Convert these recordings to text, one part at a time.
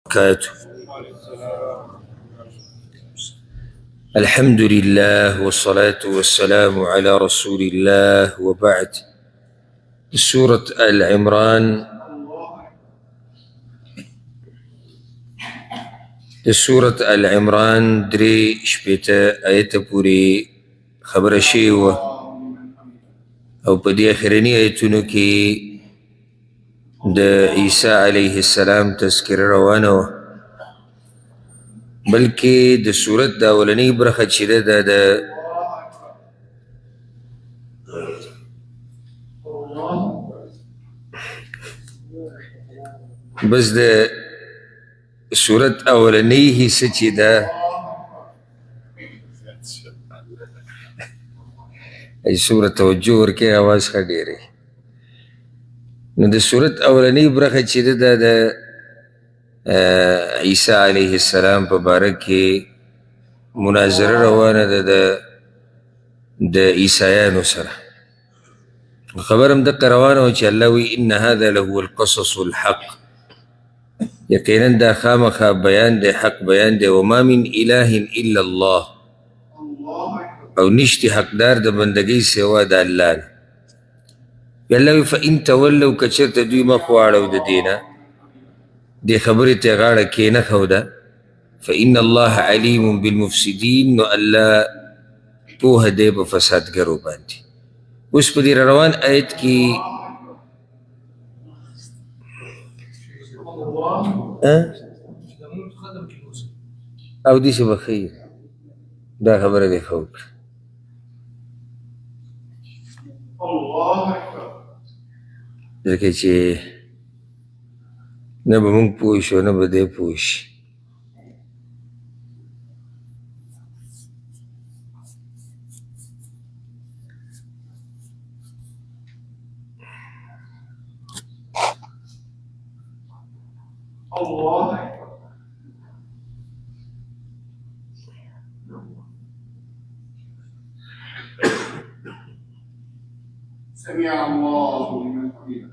وبركاته. الحمد لله والصلاة والسلام على رسول الله وبعد. سورة العمران سورة العمران دري شبيتا آية پوری خبر شیوه او په دې اخرنی آیتونو کې د عیسی علیه السلام تذکره روانه وه، بلکې د صورت د اولنۍ برخه چې ده د بس د صورت اولنۍ حصه چې ده ای صورت توجه ورکې آواز ښه ډېرې نو د صورت اولنۍ برخه چې ده د عیسی علیه السلام په باره کې مناظره روانه ده د عیسایانو سره. خبر هم دقه روانه وه چې الله وی ان هذا لهو القصص الحق، یقینا دا خامخا بیان دی، حق بیان دی. وما من اله الا الله، او نشتی حقدار د بندګۍ سوا د الله نه. الله وی فان تولوا که چېرته دوی مخ واړو د دې نه، دې خبرې ته یې غاړه کېنښوده، فان الله علیم بالمفسدین، نو الله پوهه دی په فسادګرو باندې. اوس په دې روان آیت کې او دې څه به ښیي دا خبره دې ښه وکړه. ځکه چې نه به مونږ پوه شو نه به دی پوه شي. سمع الله لمن حمده.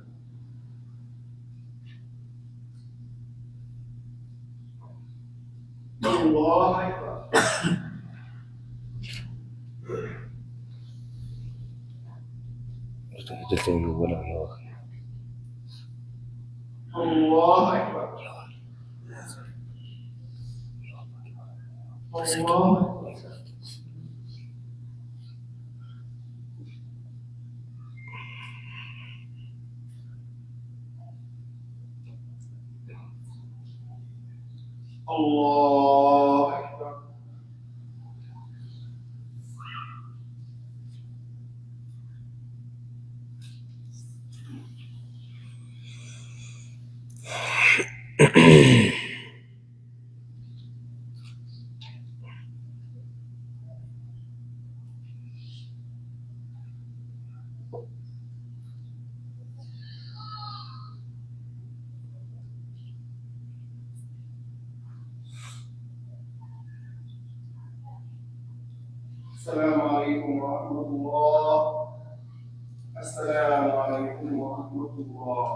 الله أكبر. الله أكبر. الله الله أكبر. السلام عليكم ورحمة الله. السلام عليكم ورحمة الله.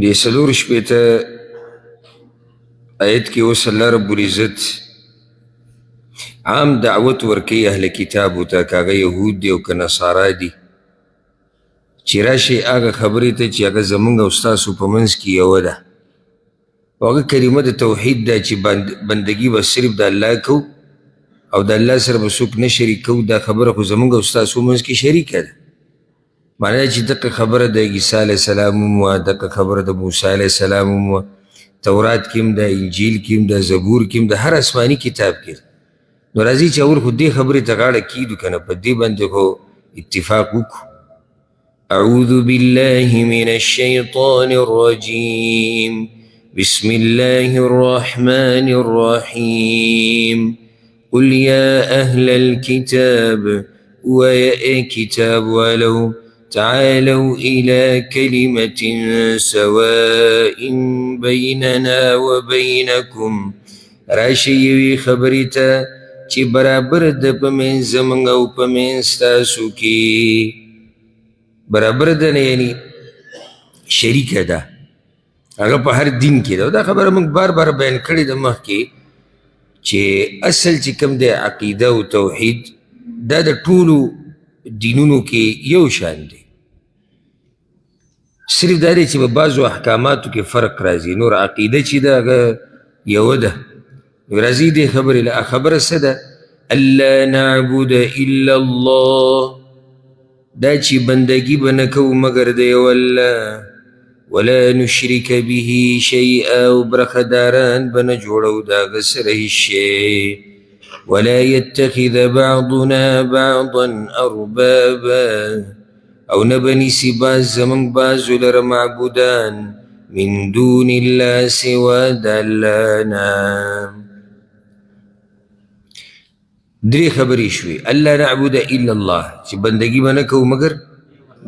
د څلور شپېته آیت کې اوس الله رب العزت عام دعوت ورکوي اهل کتابو ته، که هغه یهود دي او که نصارا دي، چې راشئ هغه خبرې ته چې هغه زمونږ او ستاسو په منځ کې یوه ده، او هغه کلمه د توحید ده چې بندګي به صرف د الله کو او د الله سره به څوک نه شریک کو. دا خبره خو زمونږ او ستاسو منځ کې شریکه ده. معنی چې دقه خبره د عیسی علیه السلام هم وه، دقه خبره د موسی علیه السلام هم وه، تورات کې هم ده، انجیل کې هم ده، زبور کې هم ده، هر آسماني کتاب کې ده. نو راځي چې اول خو دې خبرې ته غاړه کیدو که نه، په دې باندې خو اتفاق وکړو. اعوذ بالله من الشیطان الرجیم بسم الله الرحمن الرحیم قل یا اهل الكتاب ويا كتاب ولو تعالوا إلى كلمة سواء بيننا وبينكم راشي یوې خبرې ته چې برابر ده په منځ زموږ او په منځ ستاسو کې برابر ده نه یعنی شریکه ده هغه په هر دین کې ده دا خبره موږ بار بار بیان کړې ده مخکې چې اصل چې کوم دی عقیده او توحید دا د ټولو دینونو کې یو شان دی صرف دا دی چې په بعضو احکاماتو کې فرق راځي نور عقیده چې ده هغه یوه ده راځي دې خبرې له خبره څه ده الله نعبد الا الله دا چې بندګي به نه کوو مګر د یو الله ولا نشرک به شیئا او برخداران به نه جوړو د هغه سره هېڅ شی ولا يتخذ بعضنا بعضا اربابا او نه به نیسي بعض زموږ بعضو لره معبودان من دون الله سوا د الله نه درې خبرې شوې الله نعبد الا الله چې بندګي به نه کوو مګر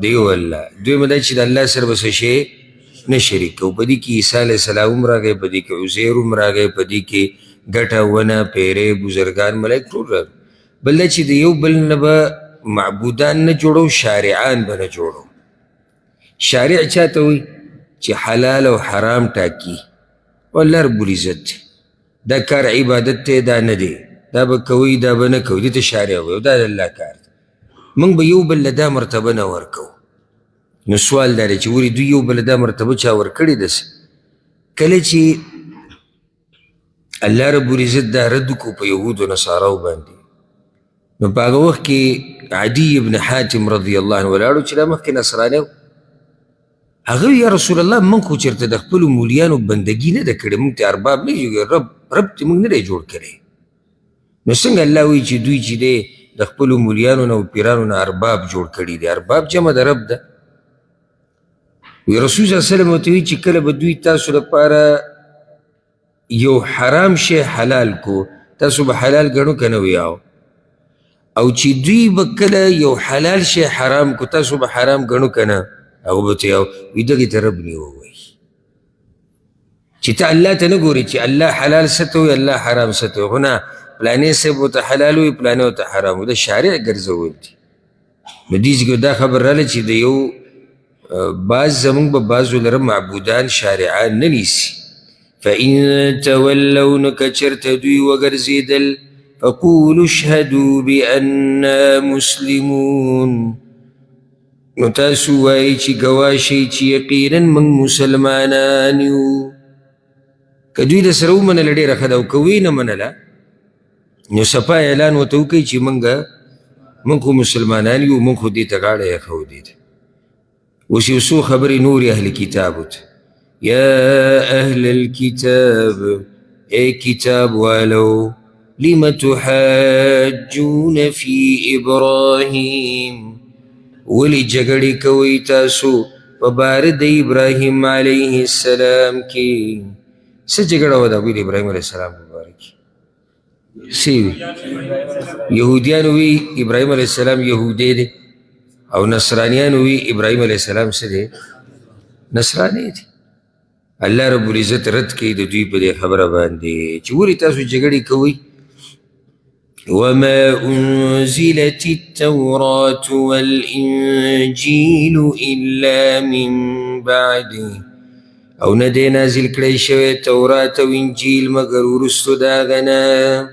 د یو الله دویمه دا چې د الله سره به څه شی نه شریک کوو په دې کې عیسی علیه السلام هم راغی په دې کې عزیر هم راغی په دې کې ګټه ونه پیرې بزرګان ملایک ټول راغی بل دا چې د یو بل نه به معبودان نه جوړو شارعان به نه جوړو شارع چاته وایي چې حلال او حرام ټاکي والله رب العزت دا کار عبادت دی دا نه دی دا به کوئ دا به نه کوئ دې ته شارع وایي دا د الله کار دی موږ به یو بل له دا مرتبه نه ورکوو نو سوال دا دی چې ولې دوی یو بل دا مرتبه چا ورکړې ده کله چې الله رب العزت دا رد کو په یهودو نصاراو باندې نو په هغه وخت کې عدي ابن حاتم رضی الله عنه ولاړو چې دا مخکې نصرانی و هغه یا رسول الله موږ خو چېرته د خپلو مولیانو بندګي نه ده کړې موږ ته ارباب نه یو رب ته موږ نه دی جوړ کړی نو څنګه الله وایي چې دوی چې دی د خپلو مولیانو نه او پیرانو نه ارباب جوړ کړي دي ارباب جمع د رب ده وی رسول صلی الله علیه وسلم ورته وایي چې کله به دوی تاسو لپاره یو حرام شی حلال کو تاسو به حلال ګڼو که نه ویاو او چې دوی به کله یو حلال شی حرام کو تاسو به حرام ګڼو که نه هغه به ته یو وي دغې ته رب نیو وایي چې ته الله ته نه ګورې چې الله حلال څه ته وایي الله حرام څه ته وایي خو نه پلانې صاحب ورته حلال وایي پلانې ورته حرام وایي دا شارع ګرځول دي نو دې کې دا خبر راغله چې د یو بعض زموږ به بعضو لره معبودان شارعان نه نیسي فإن تولوا نو که چېرته دوی وګرځېدل فقولوا اشهدوا بأننا مسلمون نو تاسو وایئ چې ګواه شئ چې یقینا موږ مسلمانان یو که دوی د سره ومنله ډېره ښه ده او که ویې نه منله نو صفا اعلان ورته وکړئ چې موږ خو مسلمانان یو موږ خو دې ته غاړه ایښودې ده اوس یو څو خبرې نورې اهل کتابو ته یا اهل الكتاب ای کتاب والو لم تحاجون فی ابراهیم ولی جګړې کوئ تاسو په باره د ابراهیم علیه السلام کې څه جګړه وه د ابراهیم علیه السلام په باره کې څه وي یهودیان وی ابراهیم علیه السلام یهودی دی او نصرانیان وی ابراهیم علیه السلام څه دی نصرانی دی الله رب العزت رد کوي د دوی په دې خبره باندې چې ولې تاسو جګړې کوئ وما أنزلت التوراة والإنجيل إلا من بعده او نه دی نازل کړی شوی تورات او انجیل مګر وروستو د هغه نه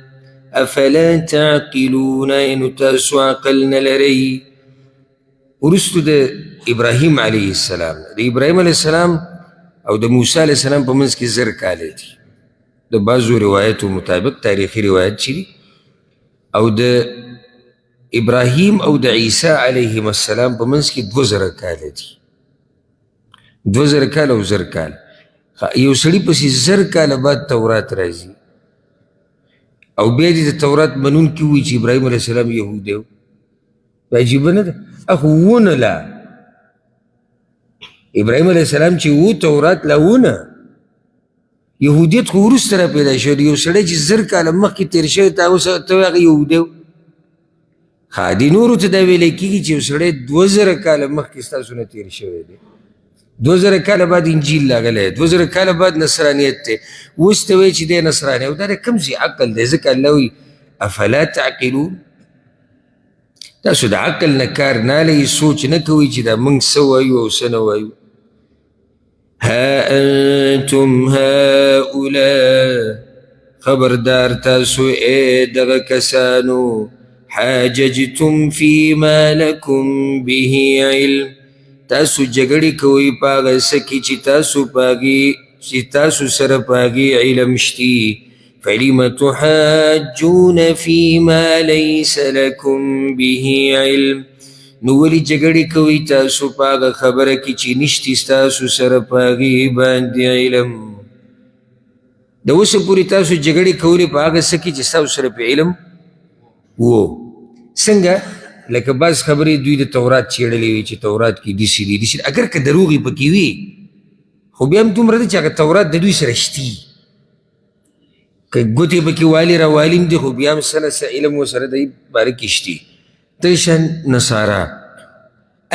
افلا تعقلون نو تاسو عقل نه لرئ وروستو د ابراهیم علیه السلام د ابراهیم علیه السلام او د موسی علیه السلام په منځ کې زر کاله دي د بعضو روایتو مطابق تاریخي روایت چې دي او د ابراهیم او د عیسی علیهم السلام په منځ کې 2000 کاله دي 2000 کاله او زر کاله یو سړي پسې زر کاله بعد تورات راځي او بیا دې د تورات منونکي وایي چې ابراهیم علیه السلام یهودی و عجیبه نه ده اخو ونه لا ابراهیم علیه السلام چې و تورات لا ونه یهودیت خو وروسته را پیدا شو یو سړی چې زر کاله مخکې تېر شوی ته هغه یهودی و ښه دې نورو ته دا ویلی کېږي چې یو سړی 2000 کاله مخکې ستاسو نه تېر شوی دی 2000 کاله بعد انجیل راغلی، 2000 کاله بعد نصرانیت دی. اوس ته وایي چې دی نصرانی او دا د کوم ځای عقل دی؟ ځکه الله وایي افلا تعقلون، تاسو د عقل نه کار نه اخلئ، سوچ نه کوئ چې دا موږ څه وایو او څه نه وایو. ها انتم هؤلاء، خبردار تاسو ای دغه کسانو، حاججتم فيما لكم به علم، تاسو جګړې کوئ په هغه څه کې چې تاسو سره په هغې علم شتي. فلم تحاجون فيما ليس لكم به علم، نو ولې جګړې کوئ تاسو په هغه خبره کې چې نشتي ستاسو سره په هغې باندې علم. د اوسه پورې تاسو جګړې کولې په هغه څه کې چې ستاسو سره په علم و. څنګه؟ لکه بعض خبرې دوی د تورات چیړلې وي چې تورات کې داسې دي داسې، اگر که دروغ یې پکې وي خو بیا هم دومره ده چې هغه تورات د دوی سره شتي، که ګوتې پکې والي راوالیم دي خو بیا هم څه نه څه علم ورسره د باره کې شتي. ته شان نصارا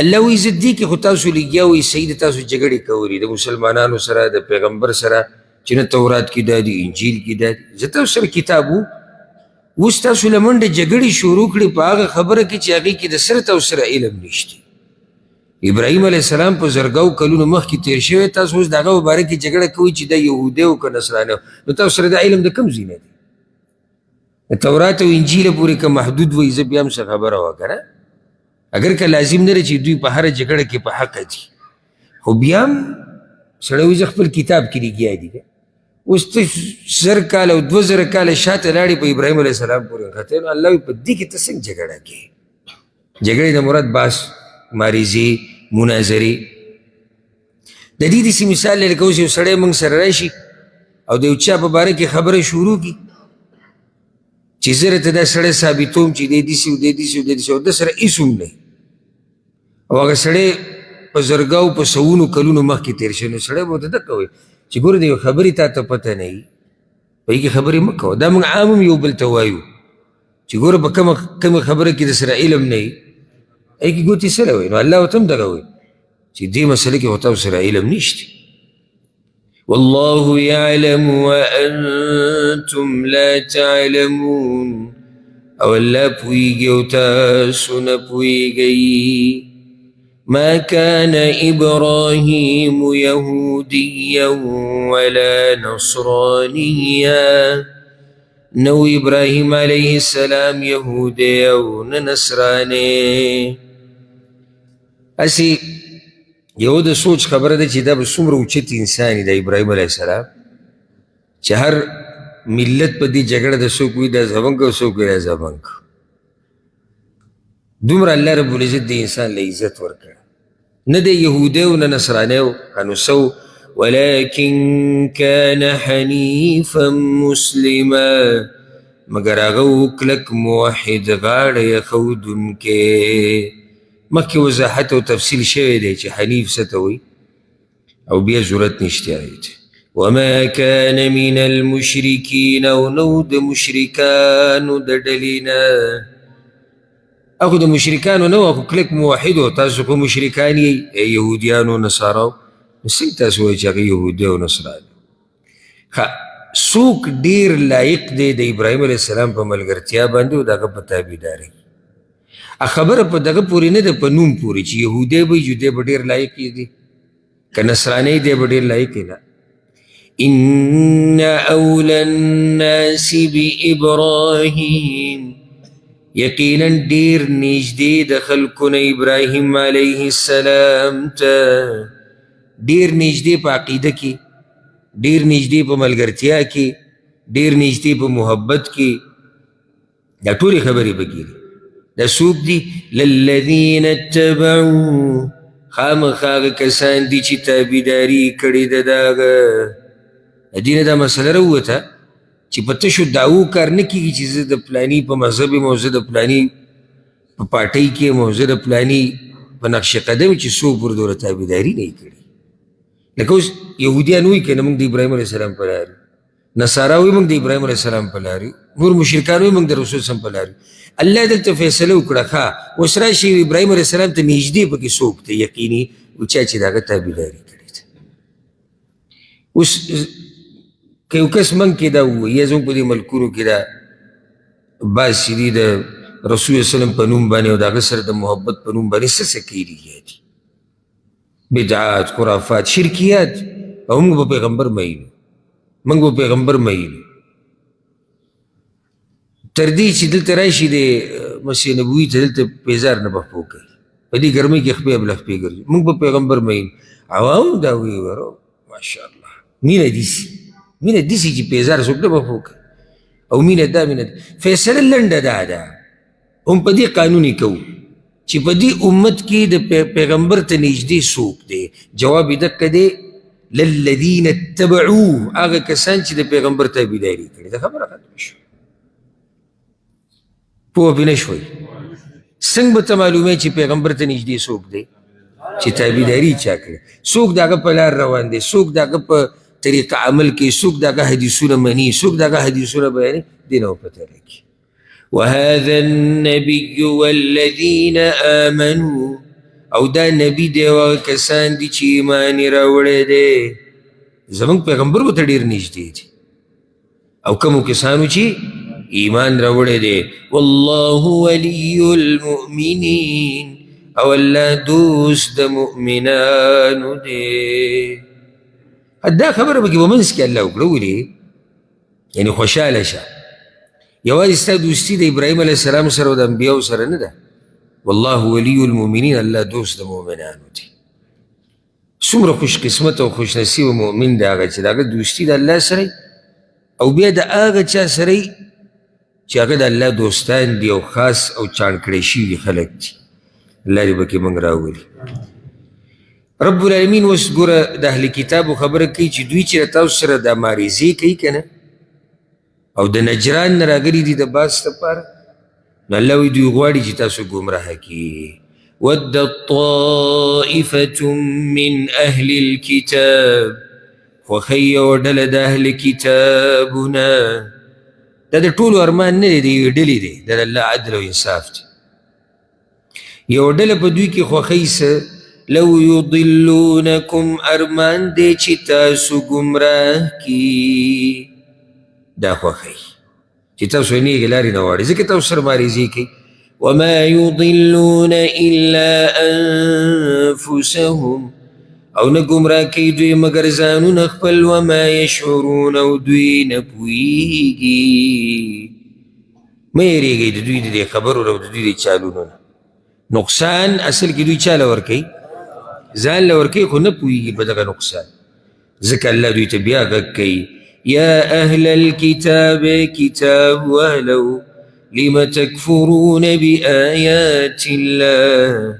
الله وایي زه دې کې خو تاسو لګیا وئ صحیح د تاسو جګړې کولې د مسلمانانو سره د پیغمبر سره چې نه تورات کې دا دي انجیل کې دا دي، زه تاسو سره کتاب وو. اوس تاسو له منډې جګړې شروع کړې په هغه خبره کې چې هغې کې د سره تاسو سره علم نشته. ابراهیم علیه السلام په زرګاو کلونو مخکې تېر شوی، تاسو اوس د هغه په باره کې جګړه کوئ چې دا یهودی او که نصرانی و، نو تاسو سره د علم د کوم ځای نه دی؟ د تورات او انجیله پورې که محدود وایي زه بیا هم څه خبره وه که نه، اگر که لازم نه دی چې دوی په هره جګړه کې په حقه دي، خو بیا هم سړی وایي زه خپل کتاب کې لګیا دي. اوس ته 1000 کاله او 2000 کاله شاته لاړې په ابراهیم علیه السلام پورې نښتې، نو الله وایي په دې کې ته څنګه جګړه کوې؟ جګړې نه مراد بحث، مبارزې، مناظرې. د دې داسې مثال دی لکه اوس یو سړی موږ سره راشي او د یو چا په باره کې خبره شروع کړي چې زه راته دا سړی ثابتوم چې دی داسې و دی داسې و دی داسې و، ده سره هېڅ هم نه او هغه سړی په زرګاو په سوونو کلونو مخکې تېر شوی، نو سړی به ورته دقه وایي چې ګوره د یو خبرې تا ته پته نه وي، په هغې کې خبرې مه کوه. دا موږ عام هم یو بل ته وایو چې ګوره په کومه خبره کې د سره علم نه وي هغې کې ګوتې سره وایي، نو الله ورته هم دغه وایي چې دې مسله کې خو تاسو سره علم نشته. والله يعلم وأنتم لا تعلمون، او الله پوهیږي او تاسو نه پوهیږئ. ما كان إبراهيم يهوديا ولا نصرانيا، نو إبراهيم عليه السلام يهودي او نصراني. اسی یو د سوچ خبره ده چې دا به څومره اوچت انسان د ابراهیم علیه السلام چې هر ملت په دې جګړه د څوک وي دا زمونږ او څوک وي دا زمونږ. دومره الله رب العزت د انسان له عزت ورکړ، نه د یهودی او نه نصرانی او نو سو ولکن کان حنیفا مسلما، مګر هغه و کلک موحد غاړه ایښودونکی. مخکې وضاحت او تفصیل شوی دی چې حنیف څه ته وایي او بیا ضرورت نشته هغې ته. وما كان من المشرکین، او نو د مشرکانو د ډلې نه، اخو د مشرکانو نه و، اخو کلک موحد و. تاسو خو مشرکان یئ یهودیانو نصاراو، نو څنګه تاسو وایئ چې هغه یهودی او نصرانی؟ څوک ډېر لایق دی د ابراهیم علیه السلام په ملګرتیا باندې او د هغه په تابعدارۍ؟ خبره په دغه پورې نه ده، په نوم پورې چې یهودی به وي دی به ډېر لایق یې دی، که نصرانی دی به ډېر لایق یې نه. ان اولى الناس بابراهیم، یقینا ډېر نږدې د خلکو نه ابراهیم علیه السلام ته، ډېر نږدې په عقیده کې، ډېر نږدې په ملګرتیا کې، ډېر نږدې په محبت کې، دا ټولې خبرې پکې دي. دا څوک دي؟ للذین اتبعوا، خامخا هغه کسان دي چې تابعداري کړې ده د هغه. د دې نه دا مسله راووته چې په تشو دعوو کار نه کېږي چې زه د پلاني په مذهب یم او زه د پلاني په پارټۍ کې یم او زه د پلاني په نقش قدم چې څوک پر دوره تابعداري نه یې کړې. لکه اوس یهودیان وایي که نه موږ د ابراهیم علیه السلام په لار یو، نصارا وایي موږ د ابراهیم علیه السلام په لار یو، نور مشرکان وایي موږ د رسول صلی په لار یو. الله دلته فیصله وکړه، ښه اوس راشي ابراهیم علیه السلام ته نږدې پکې څوک دی یقیني و چا چې د هغه تابعداري کړې. اوس که یو کس موږ کې دا ووایي یا زموږ په دې ملکونو کې دا بعض چې دي د رسول وسلم په نوم باندې او د هغه سره د محبت په نوم باندې څه څه کیږي دي بدعات خرافات شرکیات او موږ به پیغمبر مینو موږ به پیغمبر مینو تر دې چې دلته راشي د مسیح نبوي ته دلته پیزار نه به خپو کوي په دې ګرمۍ کې خپې ابله خپې ګرځي موږ به پیغمبر مینو عوام دا وایي ورو ماشاءالله مینه داسې مینه داسې چې پیزار څوک نه به خپو کوي او مینه دا مینه فیصله لنډه دا ده هم په دې قانوني کوو چې په دې امت کې د پیغمبر ته نږدې څوک دی جواب یې دقه دی للذین اتبعوه هغه کسان چې د پیغمبر تابعداري کړې ده خبره ختمه شوه پوه پې نه شوئ څنګه به ته معلومې چې پیغمبر ته نږدې څوک دی چې تابعداري چا کړې څوک د هغه په لار روان دی څوک د هغه په طریقه عمل کوي څوک د هغه حدیثونه مني څوک د هغه حدیثونه بیانوي دې نه به پته راکړي وهذا النبي والذين آمنوا او دا نبی دی او کسان دي چې ایمان یې راوړی دی زموږ پیغمبر ورته ډېر نږدې دي او کومو کسانو چې ایمان راوړی دی والله ولي المؤمنین او الله دوست د مؤمنانو دی دا خبره پکې په منځ کې الله وکړه ولې یعنې خوشحاله شه یوازې ستا دوستي د ابراهیم علیه السلام سره او د انبیاو سره نه ده والله ولی المؤمنین الله دوست د مؤمنانو دی څومره خوش قسمت او خوش نصیبه مؤمن دی هغه چې د هغه دوستي د الله سره او بیا د هغه چا سره چې هغه د الله دوستان دي او خاص او چاڼ کړی شوي خلک دي الله دې پکې موږ راولي رب العالمین اوس ګوره د اهل کتابو خبره کوي چې دوی چې تاسو سره دا ماریزې کوي که نه او د نجران نه راغلي دي د باس لپاره نو الله وایي دوی غواړي چې تاسو ګمراه کړي ودت طائفة من أهل الكتاب خوښوي یوه ډله د اهل کتابونه دا د ټولو ارمان نه دی د یوې ډلې دی دا د الله عدل او انصاف دی یوه ډله په دوی کې خوښوي څه لو یضلونکم ارمان دی چې تاسو ګمراه کړي دا خوښوي چې تاسو یې نیغې لارې نه واړئ ځکه تاسو سره ماریزې کوي وما یضلون الا انفسهم او نه ګمراه کوي دوی مګر ځانونه خپل وما یشعرون او دوی نه پوهېږي مه یېرېږئ د دوی د دې خبرو او د دوی د چالونو نه نقصان اصل کې دوی چا له ورکوي ځان له ورکوي خو نه پوهېږي په دغه نقصان ځکه الله دوی ته بیا غږ کوي يا أهل الكتاب كتاب ولو لم تكفرون بآيات الله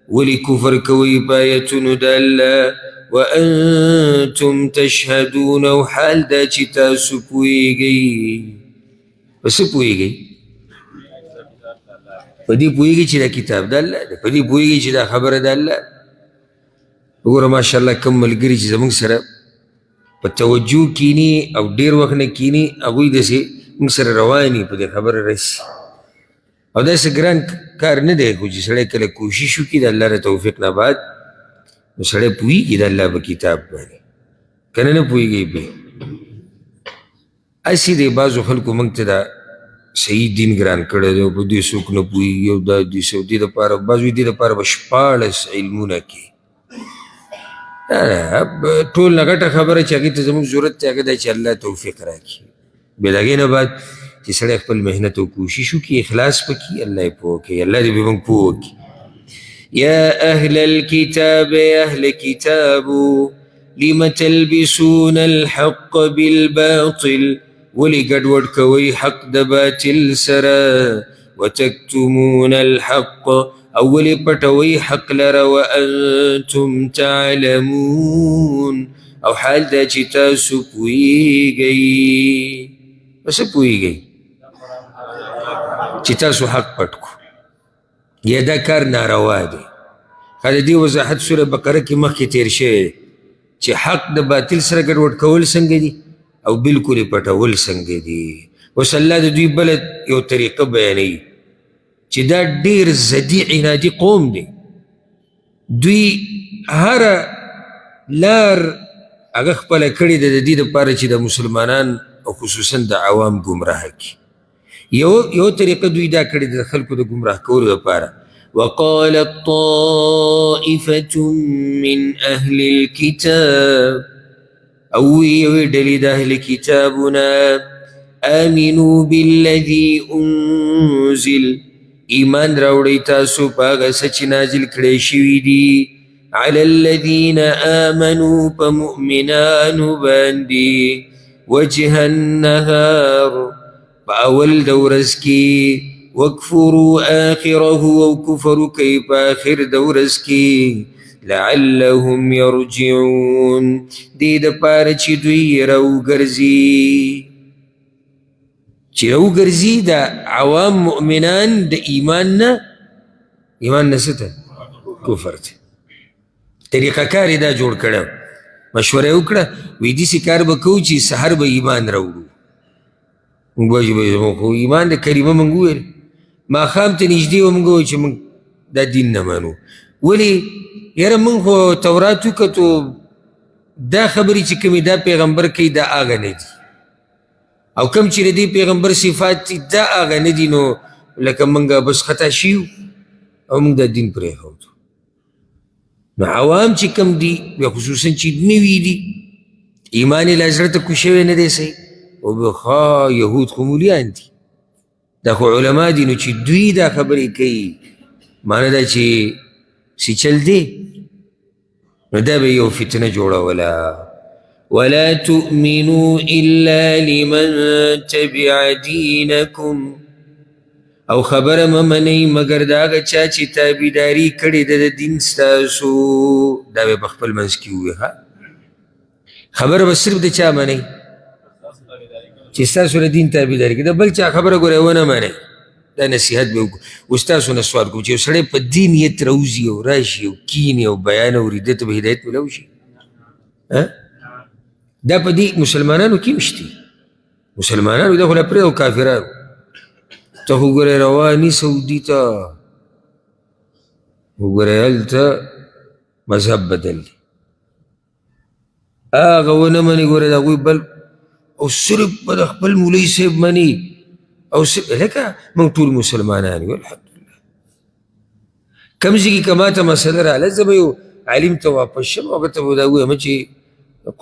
ولكفر كوي بآية ندلا وأنتم تشهدون وحال دا تاسو پوهیږئ پس پوهیږئ په دې پوهیږئ چې دا کتاب د الله دی په دې پوهیږئ چې دا خبره د الله وګوره ماشاءالله کوم ملګري چې زموږ سره په توجه کینی او ډیر وخت نه کینی هغوی داسې موږ سره رواني په دې خبره رسي او داسې ګران کار نه دی خو چې سړی کله کوشش وکړي د الله د توفیق نه بعد نو سړی پوهېږي د الله په کتاب باندې که نه پوهېږي پرې هسې دی بعضو خلکو موږ ته دا صحیح دین ګران کړی دی او په دې څوک نه پوهېږي او دا دې دې دپاره بعض وایي دې دپاره به 14 علمونه کوي ټول نه غټه خبره چې هغې ته زموږ ضرورت دی هغه دا چې الله توفیق راکړي بیا د هغې نه بعد چې سړی خپل محنت او کوشش وکړي اخلاص پکړي الله یې پوه کوي الله دې به موږ پوه وکړي یا اهل الكتاب اهل کتابو لم تلبسون الحق بالباطل ولې ګډوډ کوئ حق د باطل سره وتکتمون الحق أول پټوي حق لره وأنتم تعلمون او حال دا چې تاسو پوهیږئ پس پوهیږئ چې تاسو حق پټ کو یا دا کار ناروا دی ښه د دې وضاحت سوره بقره کې مخکې تیر شوی دی چې حق د باطل سره ګډوډ کول څنګه دي او بلکل یې پټول څنګه دي اوس الله د دوی بله یو طریقه بیانوي چې دا ډیر زدي عنادي قوم دی دوی هر لار هغه خپله کړې ده د دې دپاره چې د مسلمانان او خصوصا د عوام ګمراه کړي. یو طریقه دوی دا کړې ده د خلکو د ګمراه کولو دپاره. وقالت طائفة من أهل الكتاب او یوې ډلې د اهل کتابونه آمنوا بالذي انزل ایمان راوړئ تاسو په هغه څه چې نازل کړی شوي دي على الذين آمنوا په مؤمنانو باندې وجه النهار په اول د ورځ کې واکفروا آخره او کفر کوي په آخر د ورځ کې لعلهم يرجعون دې دپاره چې دوی راوګرځي د عوام مؤمنان د ایمان نه څه ته کفر ته. طریقه کار یې دا جوړ کړی مشوره یې وکړه وایي داسې کار به کوو چې سحر به ایمان راوړو. موږ به خو ایمان د کریمه موږ وویل ماښام ته نږدې به موږ ووایو چې موږ دا دین نه منو. ولې یاره موږ خو تورات وکتو دا خبرې چې کومې دا پیغمبر کوي دا هغه نه دي او کم چې د دې پیغمبر صفات دي دا هغه نه دي نو لکه موږ بس خطا شیو او موږ دا دین پرېښودو. نو عوام چې کم دي بیا خصوصا چې نوي دي ایمان یې له زړه ته کوشوی نه دی صحیح او بیا یهود خو مولیان دي دا خو علما دي نو چې دوی دا خبرې کوي معنی دا چې سی چل دی نو دا به یو فتنه جوړوله. ولا تؤمنوا إلا لمن تبع دينكم او خبره ممنئ مگر د هغه چا چې تابعداري کړې ده د دین ستاسو. دا به په خپل منځ کې ووایي خبره به صرف د چا منئ چې ستاسو د دین تابعداري کوي د بل چا خبره ګورئ ونه منئ. دا نصیحت به وکړو. اوس تاسو نه سوال کوم چې یو سړی په دې نیت راوځي او راشي او کیني او بیان اوري ده ته به هدایت میلاو شي؟ دا په دې مسلمانانو کې مشتي مسلمانانو دا خو لا پرېږده کافرانو ته خو ګورې رواني سعودي ته وګورې هلته مذهب بدل دی هغه ونه مني ګورې د هغوی بل او صرف په د خپل مولوي صاحب مني او لکه موږ ټول مسلمانان یو الحمدلله. کم ځای کې که ماته مسله راغله زه به یو عالم ته واپس شم هغه ته به دا ووایم چې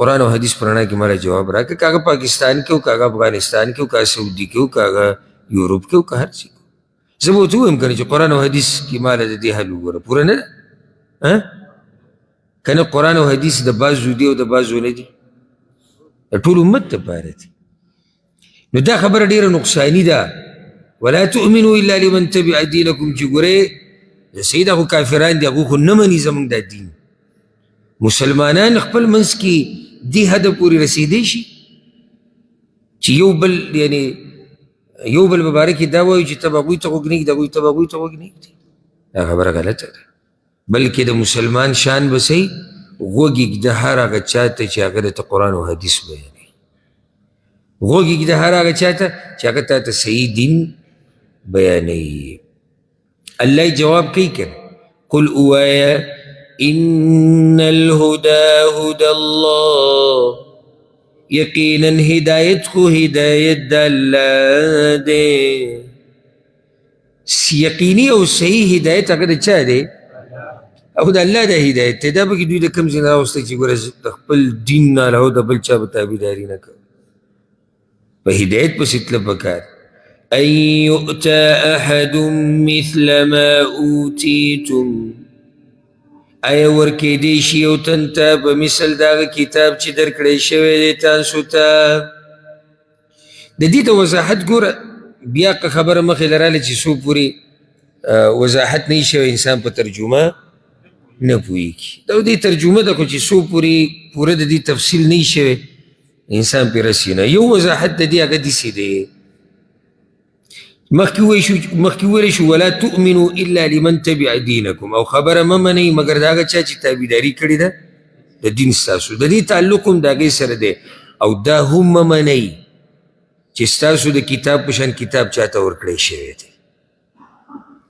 قرآن او حدیث پر رڼا کې ماله جواب راکړه که هغه پاکستان کې و که هغه افغانستان کې و که هغه سعودي کې و که هغه یوروپ کې و که هر ځای کې زه به ورته ووایم که نه چې قرآن او حدیث کې ماله د دې حل وګوره پوره نه ده که نه قرآن او حدیث د بعضو دي او د بعضو نه دي د ټول امت دپاره دي. نو دا خبره ډېره نقصاني ده. ولا تؤمنوا الا لمن تبع دینکم چې ګورې صحیح دا خو کافران دي هغوی خو نه مني زموږ دا دین. مسلمانان خپل منځ کې دې حده پورې رسېدی شي چې یو بل مبارک دا وایي چې ته به هغوی ته غوږ نه ږدي هغوی ته به هغوی ته غوږ نه ږدي. دا خبره غلطه ده. بلکې د مسلمان شان به صحیح غوږ ږده هر هغه چا ته چې هغه درته قرآن او حدیث بیانوي غوږ ږده هر هغه چا ته چې هغه تا ته صحیح دین بیانوي. الله جواب کوي که قل اوایا ان الهدى هدى الله یقینا هدایت خو هدایت د الله دی. یقیني او صحیح هدایت هغه د چا دی او د الله د هدایت دی. دا پکې دوی د کوم ځای نه راوستی چې ګوره د خپل دین نه علاوه د بل چا به تابعداري نه کوي په هدایت پسې تله پکار. ان یؤتى احد مثل ما اوتیتم آیا ورکېدی شي یو تن ته په مثل د هغه کتاب چې درکړی شوی دی تاسو ته. د دې ته وضاحت ګوره بیا که خبره مخې له راله چې څو پورې وضاحت نه شوی انسان په ترجمه نه پوهېږي. دا دې ترجمه ده خو چې څو پورې پوره د دې تفصیل نه شوی انسان پرې رسي نه. یو وضاحت د دې هغه داسې دی مخکې ویلی شو ولا تؤمنوا الا لمن تبع دینکم او خبره مه منئ مګر د هغه چا چې تابعداري کړې ده د دین ستاسو. د دې تعلق هم د هغې سره دی او دا هم مه منئ چې ستاسو د کتاب په شان کتاب چاته ورکړی شوی دی.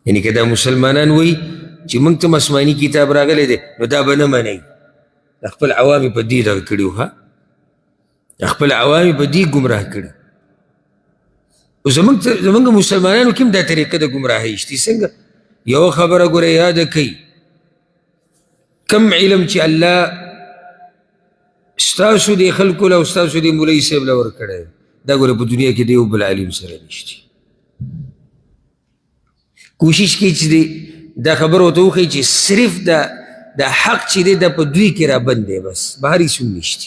یعنې که دا مسلمانان وایي چې موږ ته آسماني کتاب راغلی دی نو دا به نه منئ خپل عوام په دې دغه کړي وو، خپل عوام په دې ګمراه کړي. او زمونږ مسلمانانو کې هم دا طریقه د ګمراهۍ شته. څنګه یو خبره ګوره یاده کوي، کم علم چې الله ستاسو د خلکو له او ستاسو د مولوي صاحب له ورکړی، دا ګوره په دنیا کې د یو بل عالم سره نشته. کوشش کوي چې دا خبره ورته وښایي چې صرف دا حق چې دی دا په دوی کې رابند دی، بس بهر هېڅ هم نشته.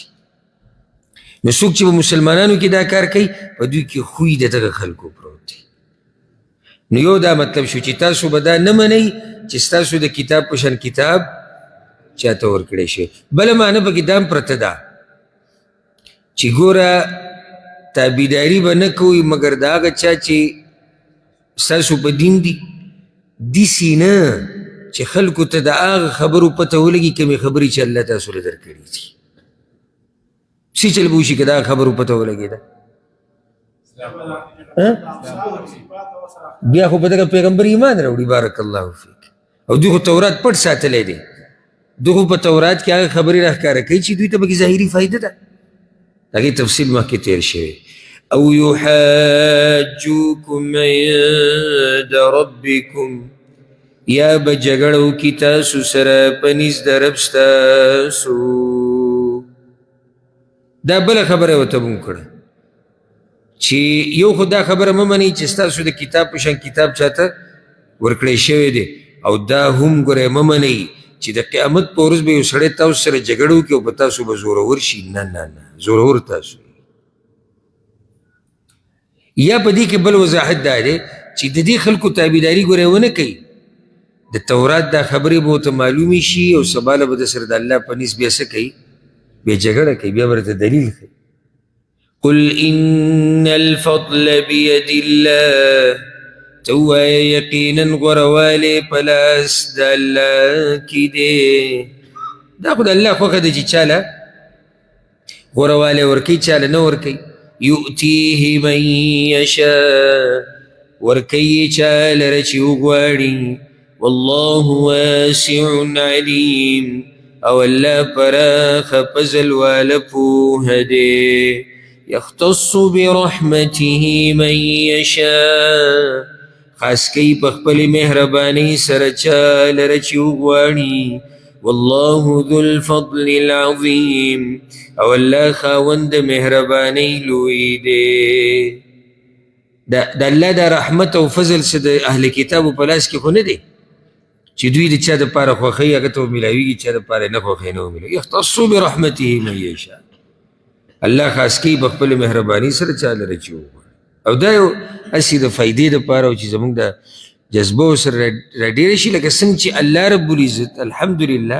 نو څوک چې په مسلمانانو کې دا کار کوي په دوی کې خوی د دغه خلکو پروت دی. نو یو دا مطلب شو چې تاسو به دا نه منئ چې ستاسو د کتاب په شان کتاب چاته ورکړی شوی. بله معنی پکې دا هم پرته ده چې ګوره تابعداري به نه کوئ مګر د هغه چا چې ستاسو په دین دي، داسې نه چې خلکو ته د هغه خبرو پته ولګي کومې خبرې چې الله تاسو له درکړي دي. سی چل به وشي که دا خبرو پته ولګېده، بیا خو په دغه پیغمبر ایمان راوړي. بارک الله فیک. او دوی خو تورات پټ ساتلی دی، دوی خو په تورات کې هغه خبرې راښکاره کوي چې دوی ته پکې ظاهري فایده ده. د هغې تفصیل مخکې تیر شوی. او یحاجوکم عند ربکم، یا به جګړه وکړي تاسو سره په نزد د رب ستاسو. دا بله خبره یې ورته مونږ کړه چې یو خو دا خبره مه منئ چې ستاسو د کتاب په شان کتاب چاته ورکړی شوی دی، او دا هم ګوره مه منئ چې د قیامت په ورځ به یو سړی تاسو سره جګړه وکړي او په تاسو به زورور شي. نه نه نه، زورور تاسو. یا په دې کې بل وضاحت دا دی چې د دې خلکو تابعداري ګوره ونه کوي، د تورات دا خبرې به ورته معلومې شي او سبا له به د سره د الله په نس بیا څه کوي، بیا جګړه کوي، بیا به ورته دلیل کوي. قل ان الفضل بید الله، ته ووایه یقینا غوروالی په لاس د الله کې دی. دا خو د الله خوښه ده چې چاله غوروالی ورکوي، چاله نه ورکوي. یؤتیه من یشاء، ورکوي چا لره چې وغواړي. والله واسع علیم، او الله پراخ فضل والا پوه دی. یختص برحمته من یشاء، خاص کوي په خپلې مهربانۍ سره چا لره چې وغواړي. والله ذو الفضل العظیم، او الله خاوند مهربانۍ لوی دی. د الله د رحمت او فضل څه د اهل کتابو په لاس کې خو نه دی چې دوی د چا دپاره خوښوي هغه ته ومیلاویږي، چا دپاره نه خوښوي نه ومیلاوي. یختص برحمته من یشاء، الله خاص کوي په خپلې مهربانۍ سره چا لره چې وغواړي. او دا یو هسې د فایدې دپاره او چې زموږ د جذبه ورسره راډېره شي، لکه څنګه چې الله رب العزت الحمدلله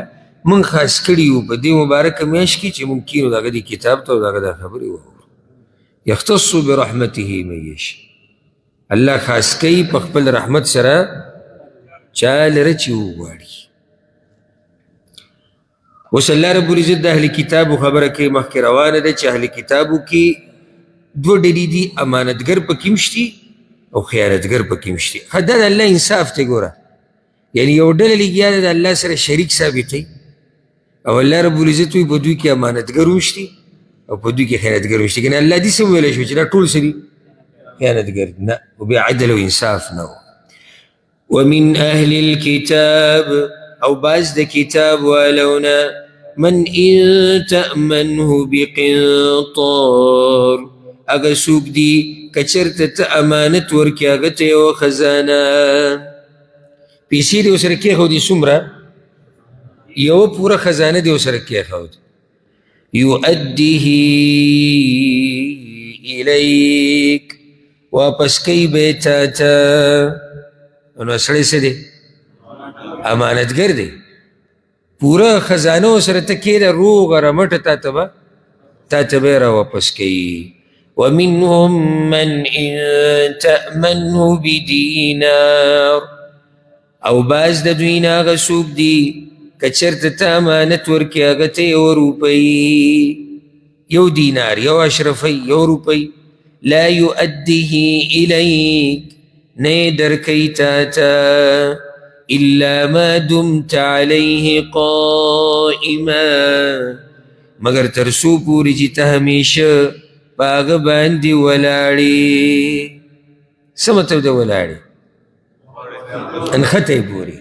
موږ خاص کړي وو په دې مبارکه میاشت کې چې موږ کینو د هغه د کتاب ته او د هغه د خبرې واورو. یختص برحمته من یشاء، الله خاص کوي په خپل رحمت سره چا لره چې وغواړي. اوس الله رب العزت د اهل کتابو خبره کوي، مخکې روانه ده چې اهل کتابو کې دوه ډلې دي، امانتګر پکې هم شتي او خیانتګر پکې هم شتي. دا د الله انصاف دی. ګوره یعنی یو ډله لګیا ده د الله سره شریک ثابتوي، او الله رب العزت وایي په دوی کې امانتګر هم شتي او په دوی کې خیانتګر هم شتي. کنه الله داسې وویلی شو چې دا ټول څه دي؟ خیانتګر. نه، و بیا عدل او انصاف نه و. ومن اهل الكتاب، او بعض د کتاب والونا، من ان تأمنه بقنطار، اگه څوک دي که چېرته ته امانت ورکړې هغه ته یوه خزانه، پیسې دې ورسره کېښودې څومره؟ یوه پوره خزانه دې ورسره کېښود. یؤدیه الیک، واپس کوي به یې تا ته. نو سړی څه دی؟ امانتګر دی. پوره خزانه ورسره ته کېده روغه رمټه تا ته به یې را واپس کوي. ومنهم من ان تأمنه بدینار، او بعض د دوی نه هغه څوک دي که چېرته ته امانت ورکړې هغه ته یوه روپۍ، یو دینار، یو اشرفۍ، یو روپۍ. لا یؤدیه الیک، نه یې درکوي تا ته. إلا ما دمت عليه قائما مگر ترسو پوری چی تا ہمیشہ پاغ باندی ولاڑی. سمطلب دا ولاڑی انخطے پوری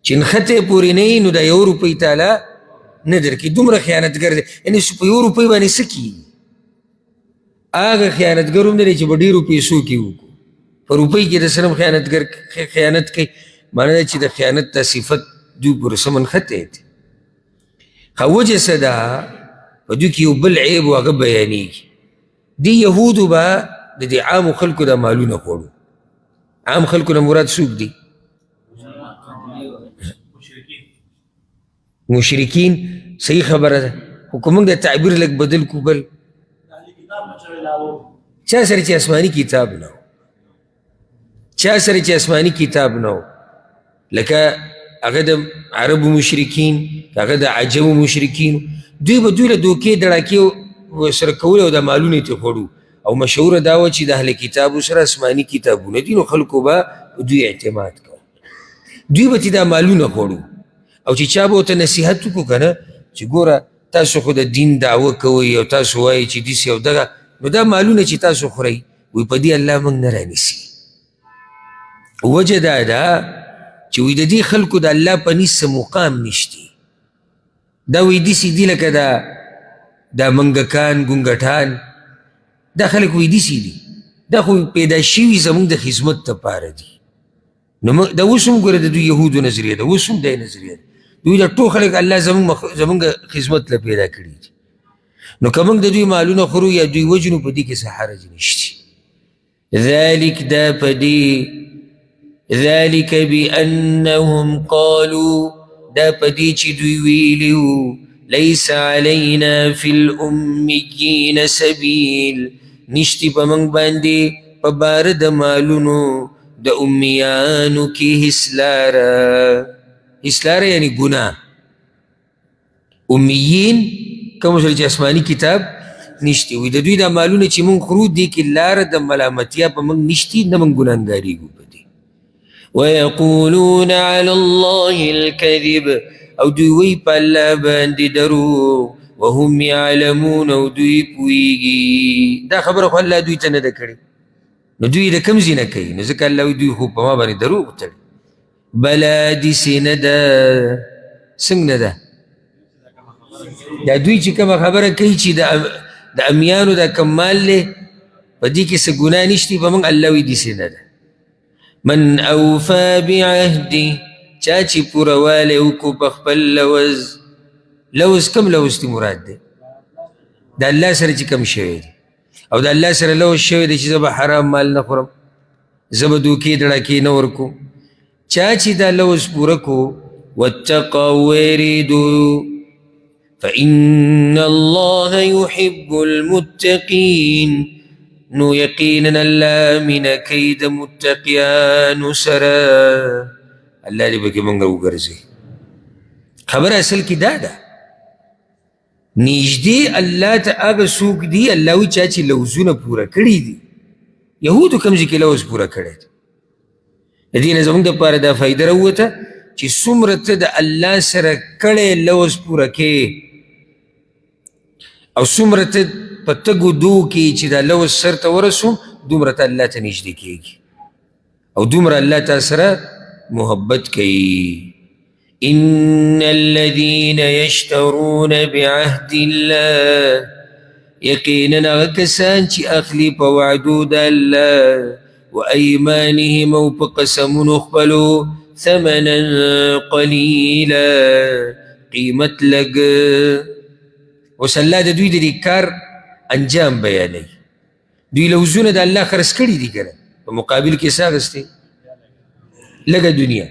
چی انخطے پوری نہیں نو دا 1 روپی تالا ندر کی دمرا خیانتگر دے یعنی سو 1 روپی بانی سکی آگا خیانتگرم دے چی با 1.5 پیسو کی ہوکو پر روپی کی دا سرم خیانتگر خیانت کی مانا دا چی دا خیانت تا صفت دو پر سمن خطے تھی وجہ صدا دو کیو بل عیب و اغا بیانی دی یهودو با دی عام خلقو دا مالونا خوڑو. عام خلقو دا مراد سوک دی مشرکین. صحیح خبر ہے حکومت دا تعبیر لگ بدل کو بل چا سر چی اسمانی کتاب ناو چا سر چی اسمانی کتاب ناو لکا اگر دا عرب مشرکین اگر دا عجم مشرکین دوی با دوی لدوکی دراکی و سرکول و دا مالونی تی خوڑو او مشهور داوا چی دا اهل کتابو سر اسمانی کتابو ندینو خلقو با دوی اعتماد کن دوی با تی دا مالون خوڑو او چی چابو تا نصیحتو کو کنا چی گورا تاسو خود دین دعوه کوئی او تاسو وائی چی دیسی او دگا نو دا مالون چی تاسو خوری وی پا دی اللہ منگ نرانیسی. وجه دا چی وی دا دی خلقو دا اللہ پا نیس مقام نشتی دا وی دیسی دی لکا دا منگکان گنگٹان دا خلق وی دیسی دی دا خوی پیدا شیوی زمونگ دا خدمت تا پارا دی دا وسم گوره دا دو یهودو نظریه دا وسم دا نظریه دوی دا تو خلق اللہ زمونگ خدمت لپیدا کری دی نو کمنگ دا دوی معلون خورو یا دوی وجنو پا دی کسا حرج نشتی. ذالک دا پا دی ذالک بأنهم قالوا دا پا دی چی دوی ویلیو لیس علینا فی الأمیین سبیل نشتی پا منگ باندی پا بارد مالونو دا امیانو کی حسلارا. حسلارا یعنی گناہ. امیین کم سر چی اسمانی کتاب نشتی وی دا دوی دا مالونو چی من خرود دی که لارا دا ملامتیا پا من نشتی نا من گناہنگاری گو پا دی. وَيَقُولُونَ عَلَى اللَّهِ الْكَذِبِ او دوی وی پا اللہ باندی درو وهم یعلمون او دوی پویگی. دا خبر خو اللہ دوی تا ندا کری نو دوی دا کم زی نکی نو ذکر اللہ دوی خوب پا ما بانی درو تڑی بلا دیسی ندا سنگ ندا دا دوی چی کم خبر کئی چی دا امیانو دا کمال لے پا دی کسی گناہ نشتی پا من اللہ وی دیسی ندا. من اوفا بعہدی چاچی پورا والے اوکو پخپل لوز کم لوز تی مراد دے دا اللہ سر چی کم شوی دی او دا اللہ سر لوز شوی دی چی زبا حرام مال نخورم زبا دوکی دڑاکی نورکو چاچی دا لوز پورا کو واتقا ویریدو فإن اللہ يحب المتقین نو یقینا اللہ من کید متقیان سرا اللہ دی بکی منگا اگرزی. خبر اصل کی دادا نیجدی اللہ تا آگا سوک دی اللہ وی چاچی لوزون پورا کری دی یہودو کمزی کی لوز پورا کری دی دین زمان دا پارا دا فائدہ رہو تا چی سمرت دا اللہ سر کڑے لوز پورا کے او سمرت پتگو دو کی چی دا لوز سر تا ورسو دومرت اللہ تا نیجدی کی گی او دومر اللہ تا سر محبت کی. ان الذین یشترون بعہد اللہ یقینا اغکسان چی اخلی پا وعدود اللہ و ایمانهم او پا قسم نخبلو ثمنا قلیلا قیمت لگ وصلا دا دوی دا دی کار انجام بیانی دوی لوزون دا اللہ خرس کری دی کرن پا مقابل کے ساغستے لگا دنیا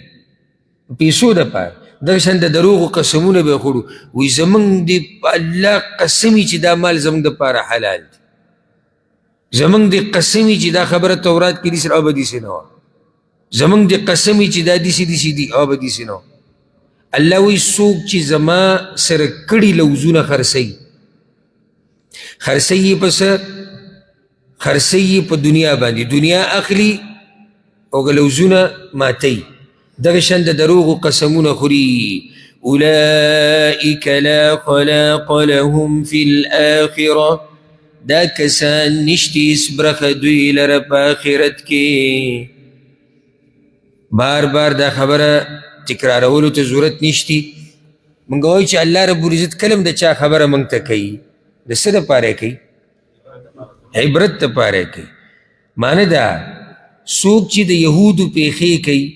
پیسو دا پار درشان دا دروغ و قسمون بے خورو وی زمان دی اللہ قسمی چی دا مال زمان دا پارا حلال دی زمان دی قسمی چی دا خبر تورات کی دیسر آبا دیسی نوا زمان دی قسمی چی دا دیسی دی آبا دیسی نوا اللہ وی سوک چی زمان سر کڑی لوزون خرسی پس خرسی پا دنیا باندی دنیا اخلی اوگا لوزون ماتی دغه شان د دروغو قسمونه خوري. اولئک لا خلاق لهم فی الاخره، دا کسان نشتی اس برخه دوی لره په آخرت کې. بار بار دا خبره تکرارولو ته ضرورت نشتی. منگا وای چې الله رب العزت کلم د چا خبره منگ تا کئی، د څه دپاره کوي؟ عبرت دپاره کوي. معنی دا څوک چې د یهودو پیښې کوي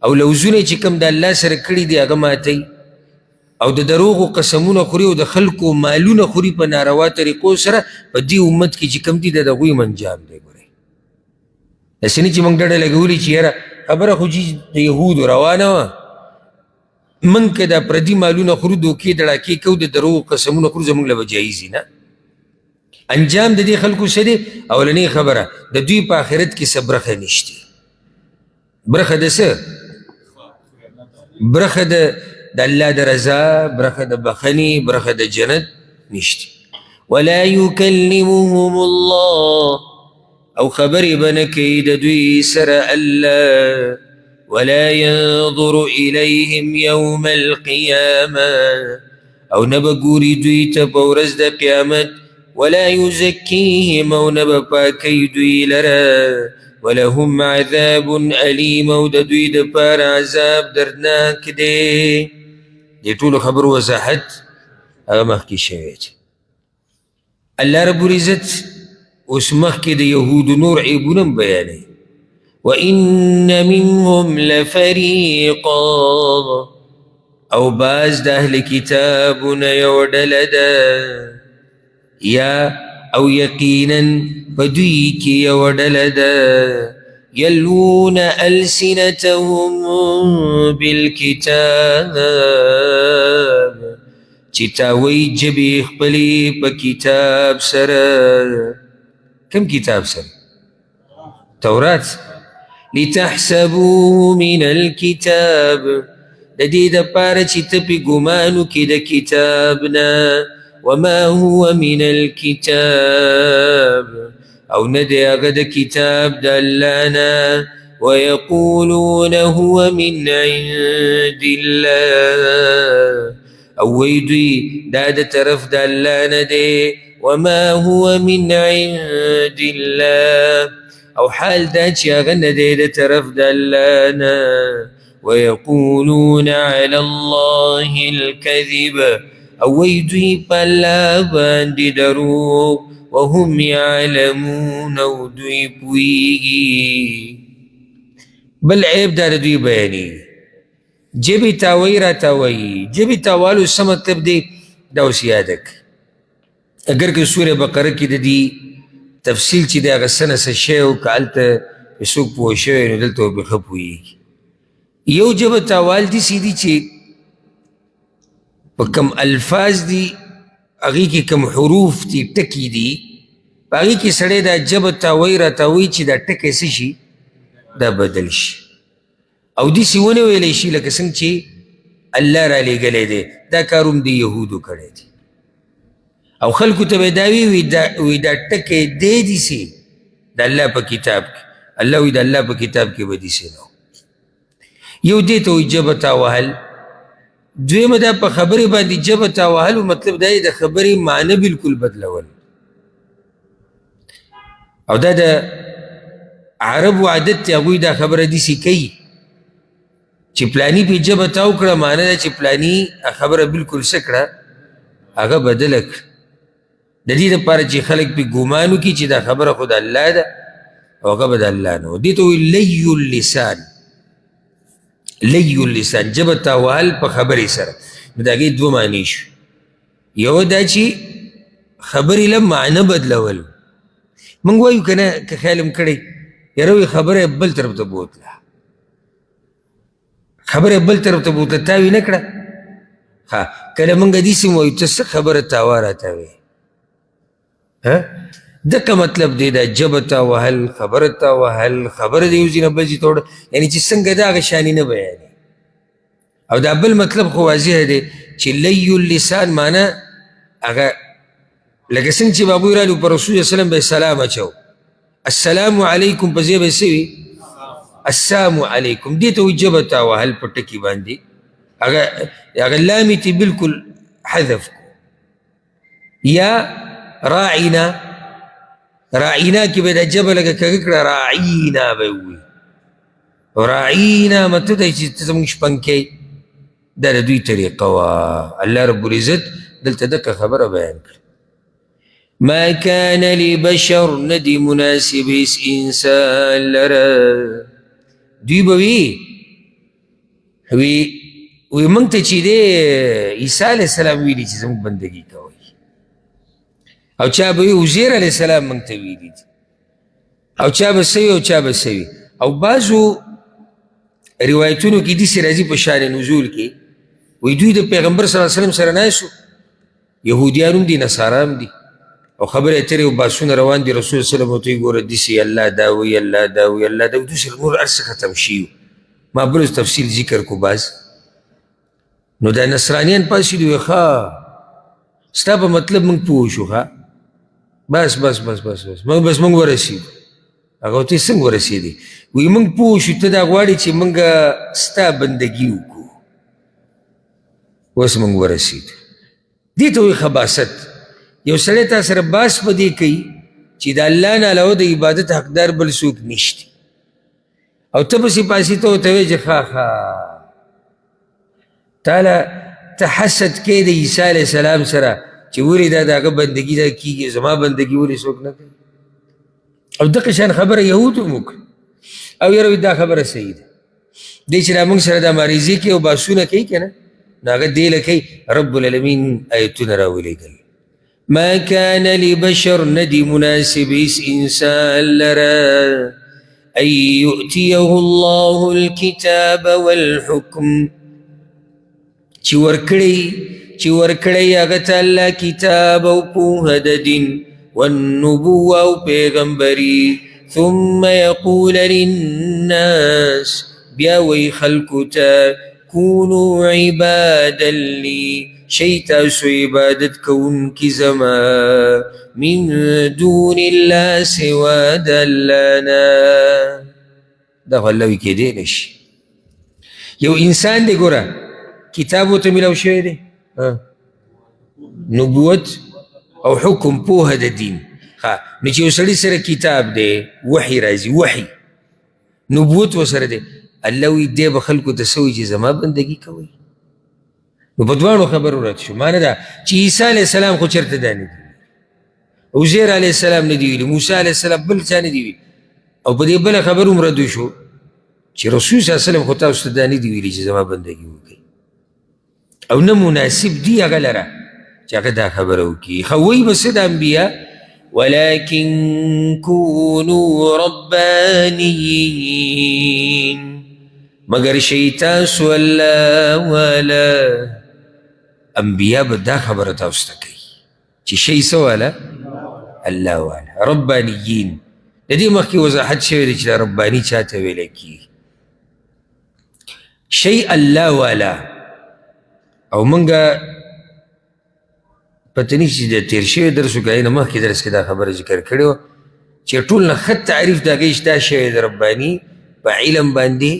او لوزونه چې کوم د الله سره کړي دي هغه ماتوي او د دروغو قسمونه خوري او د خلکو مالونه خوري په ناروا طریقو سره، په دې امت کې چې کوم دي د هغوی منجام دی. ګورئ داسې نه چې موږ ډډه لګولي چې یاره خبره خو چې د یهودو روانه وه، موږ که دا پردي مالونه خورو، دوکې دړاکې کوو، د دروغو قسمونه خورو، زموږ له به جایز نه. انجام د دې خلکو څه دی؟ اولنۍ خبره د دوی په آخرت کې څه برخه نشته. برخه د څه؟ برخه د الله د رضا، برخه د بخنې، برخه د جنت نشته. ولا یکلمهم الله، او خبرې به نه کوي د دوی سره الله. ولا ينظر إليهم يوم القيامة، او نبا ګوري دوی ته په ورځ د قیامت. ولا يزكيهم، او نبا پاکوي دوی لره. ولهم عذاب أليم، او د دوی دپاره عذاب دردناک دی. دې ټولو خبرو وضاحت هغه مخکې شوی دی. الله رب العزت اوس مخکې د یهودو نور عیبونه هم بیانوي. وَإِنَّ مِنْهُمْ لَفَرِيقًا، او باز د اهل کتابونه یو ډله ده، یا او یقینا په دوی کې یو ډله ده، یلوون السنتهم بالکتاب، چې تاوی جبې خپلې په کتاب سره. کوم کتاب سره؟ تورات. لتحسبوه من الكتاب، د دې دپاره چې ته پې ګمان وکړې د کتاب نه. وما هو من الكتاب، او نه دی هغه د کتاب د الله نه. ويقولون هو من عند الله، او وی دوی دا د طرف د الله نه دی. وما هو من عند الله، او حال دا چې هغه نه دی د طرف د الله نه. ويقولون على الله الكذب، او وی دوی په الله باندې دروغ. وهم يعلمون، او دوی پوهیږي. بل عیب دا د دوی بیانېږي، جبې تاوی را تاوی. جبې تاوالو څه مطلب دی؟ دا اوس یاده کړه. اگر که سورة بقره کې د دې تفصیل چې دی هغه څه نه څه شی و، که هلته پې څوک پوه شوی نو دلته به ښه پوهېږي. یو جبه تاوال داسې دي چې په کم الفاظ دي هغې کې کم حروف دي، ټکي دي، په هغې کې سړی دا جبه تاوی را تاوی چې دا ټکی څه شي؟ دا بدل شي. او داسې ونه ویلی شي لکه څنګه چې الله را لېږلی دی. دا کار هم د یهودو کړی دی. او خلکو ته به دا وي دا ټکی دی داسې د الله په کتاب کې. الله وایي د الله په کتاب کې به داسې نه. یو دې ته وایي جبه تاوهل. دویمه دا په خبرې باندې جبه تاوهل، مطلب دا د خبرې معنی بالکل بدلول. او دا د عربو عادت دی، هغوی دا خبره داسې کوي چې پلانی پې جبه تاو کړه، معنی ده چې پلانی خبره بالکل څه کړه؟ هغه بدله کړه. د دې دپاره چې خلک پې ګمان وکړي چې دا خبره خو د الله ده او هغه به د الله نه و. دې ته وایي لی اللسان. لی اللسان، جبه تاوهل په خبرې سره. نو د هغې دوه معنی شو. یو دا چې خبرې له معنی بدلول. موږ وایو که نه، که خیال هم کړی یاره وایي خبره بل طرف ته بوتله، خبره بل طرف ته بوتله، تاوی نه کړه. ها کله موږ داسې وایو ته څه خبره تاوه راته وایې، دغه مطلب دی دا جبه تاوهل، خبره تاوهل، خبره د یو ځای نه بل ځای ته وړه، یعنې چې څنګه ده هغه شانې نه بیانې. او دا بل مطلب خو واضح دی چې لی اللسان معنی هغه لکه څنګه چې بابوی رالو په رسول صلی الله علیه وسلم به سلام اچو، السلام علیکم په ځای به څه وي؟ السلام علیکم دې ته وایي ژبه تاوهل په ټکي باندې هغه لامې ته بلکل حذف کو یا راعینا راعینا کې به دا ژبه لږه کږه کړه راعینا به یې ووایي راعینا مطلب دی چې ته زموږ شپنکی دا د دوی طریقه وه الله رب العزت دلته دقه خبره بیان کړه ما كان لبشر ندی مناسب انسان لره دوی به وی موږ ته چې دی عیسی علیه السلام ویلي چې زموږ بندګي کوئ او چا به وي عزیر علیه السلام موږ ته ویلي دي او چا به سوي او چا به سوي او بعضو روایتونو کې داسې راځي په شان نزول کې وایي دوی د پیغمبر صلی الله علیه وسلم سره ناست یهودیان هم دي نصارا هم دي او خبرې اترې او بحثونه روان دي رسول صلی الله علیه وسلم ورته وایي ګوره داسې الله دا وایي الله دا وایي الله دا وایي دوی سره نور هر څه ختم شوي ما بل تفصیل ذکر کو باز نو دا نصرانیان پاسې دوی ښه ستا په مطلب موږ پوه شو ښه بس بس بس بس بس موږ ورسېدو هغه ورته څنګه ورسېدې وایي موږ پوه شو ته دا غواړې چې موږ ستا بندګي وکړو اوس موږ ورسېدو دې ته وایي خباست یو سړی تا سره باس په دې کوي چې د الله نه علاوه د عبادت حقدار بل څوک نشته او ته پسې پاسې ته ورته وایې چې ښه تاله ته حسد کوې د عیسی علیه السلام سره چې ولې دا د هغه بندګي دا کېږي زما بندګي ولې څوک نه کوي او دغه شان خبره یهود هم وکړه او یاره دا خبره صحیح ده دی چې را موږ سره دا مریضي کوي او باسونه کوي که نه نو هغه دې له کوي رب العالمین ایتونه راولېږل ما كان لبشر ندی مناسب انسان لره أن يؤتيه الله الكتاب والحكم چې ورکړی هغه ته الله کتاب او پوهه د دین والنبوه او پیغمبري ثم يقول للناس بیا وی خلکو ته كونوا عبادا لي شئ تاسو عبادت کوونکي زما من دون الله سوا د الله نه دا خو الله وی کېدی نه شي یو انسان دی ګوره کتاب ورته میلاو شوی دی نبوت او حکم پوهه د دین نو چې یو سړي سره کتاب دی وحي راځي وحي نبوت ورسره دی الله وی دی به خلکو ته څه وایي چې زما بندګي کوئ نو په دواړو خبرو رد شو معنی دا چې عیسی علیه السلام خو چېرته دا نه دي عزیر علیه السلام نه دي ویلي موسی علیه السلام بل چا نه دي ویلي او په دې بله خبر هم ردو شو چې رسول صلی الله علیه وسلم خو تاسو ته دا نه دي ویلي چې زما بندګي وکړئ او نه مناسب دي هغه لره چې هغه دا خبره وکړي ښه وایي به څه د انبیا ولكن كونوا ربانيين مگر شئ تاسو الله والا انبیا به دا خبره تاسو ته کوي چې شئ څه والا الله والا ربانیین د دې مخکې وضاحت شوی دی چې دا رباني چاته ویلی کېږي شئ الله والا او موږ پته نه چې د تېر شوي درسو کې نه مخکې درس کې دا خبره ذکر کړې وه چې ټول نه ښه تعریف د هغې شته شوی د رباني په علم باندې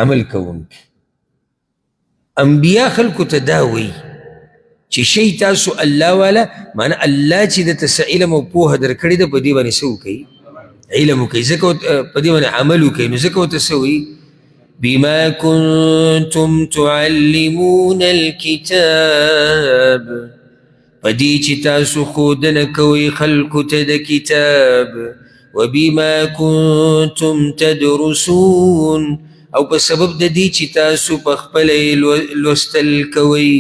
عمل کوونکی انبیا خلکو ته دا وایي چې شی تاسو الله والا معنی الله چې درته څه علم او پوهه درکړې ده په دې باندې څه وکوئ علم وکوئ ځکه په دې باندې عمل وکوئ نو ځکه ورته څه وایي بما كنتم تعلمون الكتاب پدې چې تاسو ښودنه کوئ خلکو ته د کتاب وبما كنتم تدرسون او په سبب د دې چې تاسو په خپله لوستل کوئ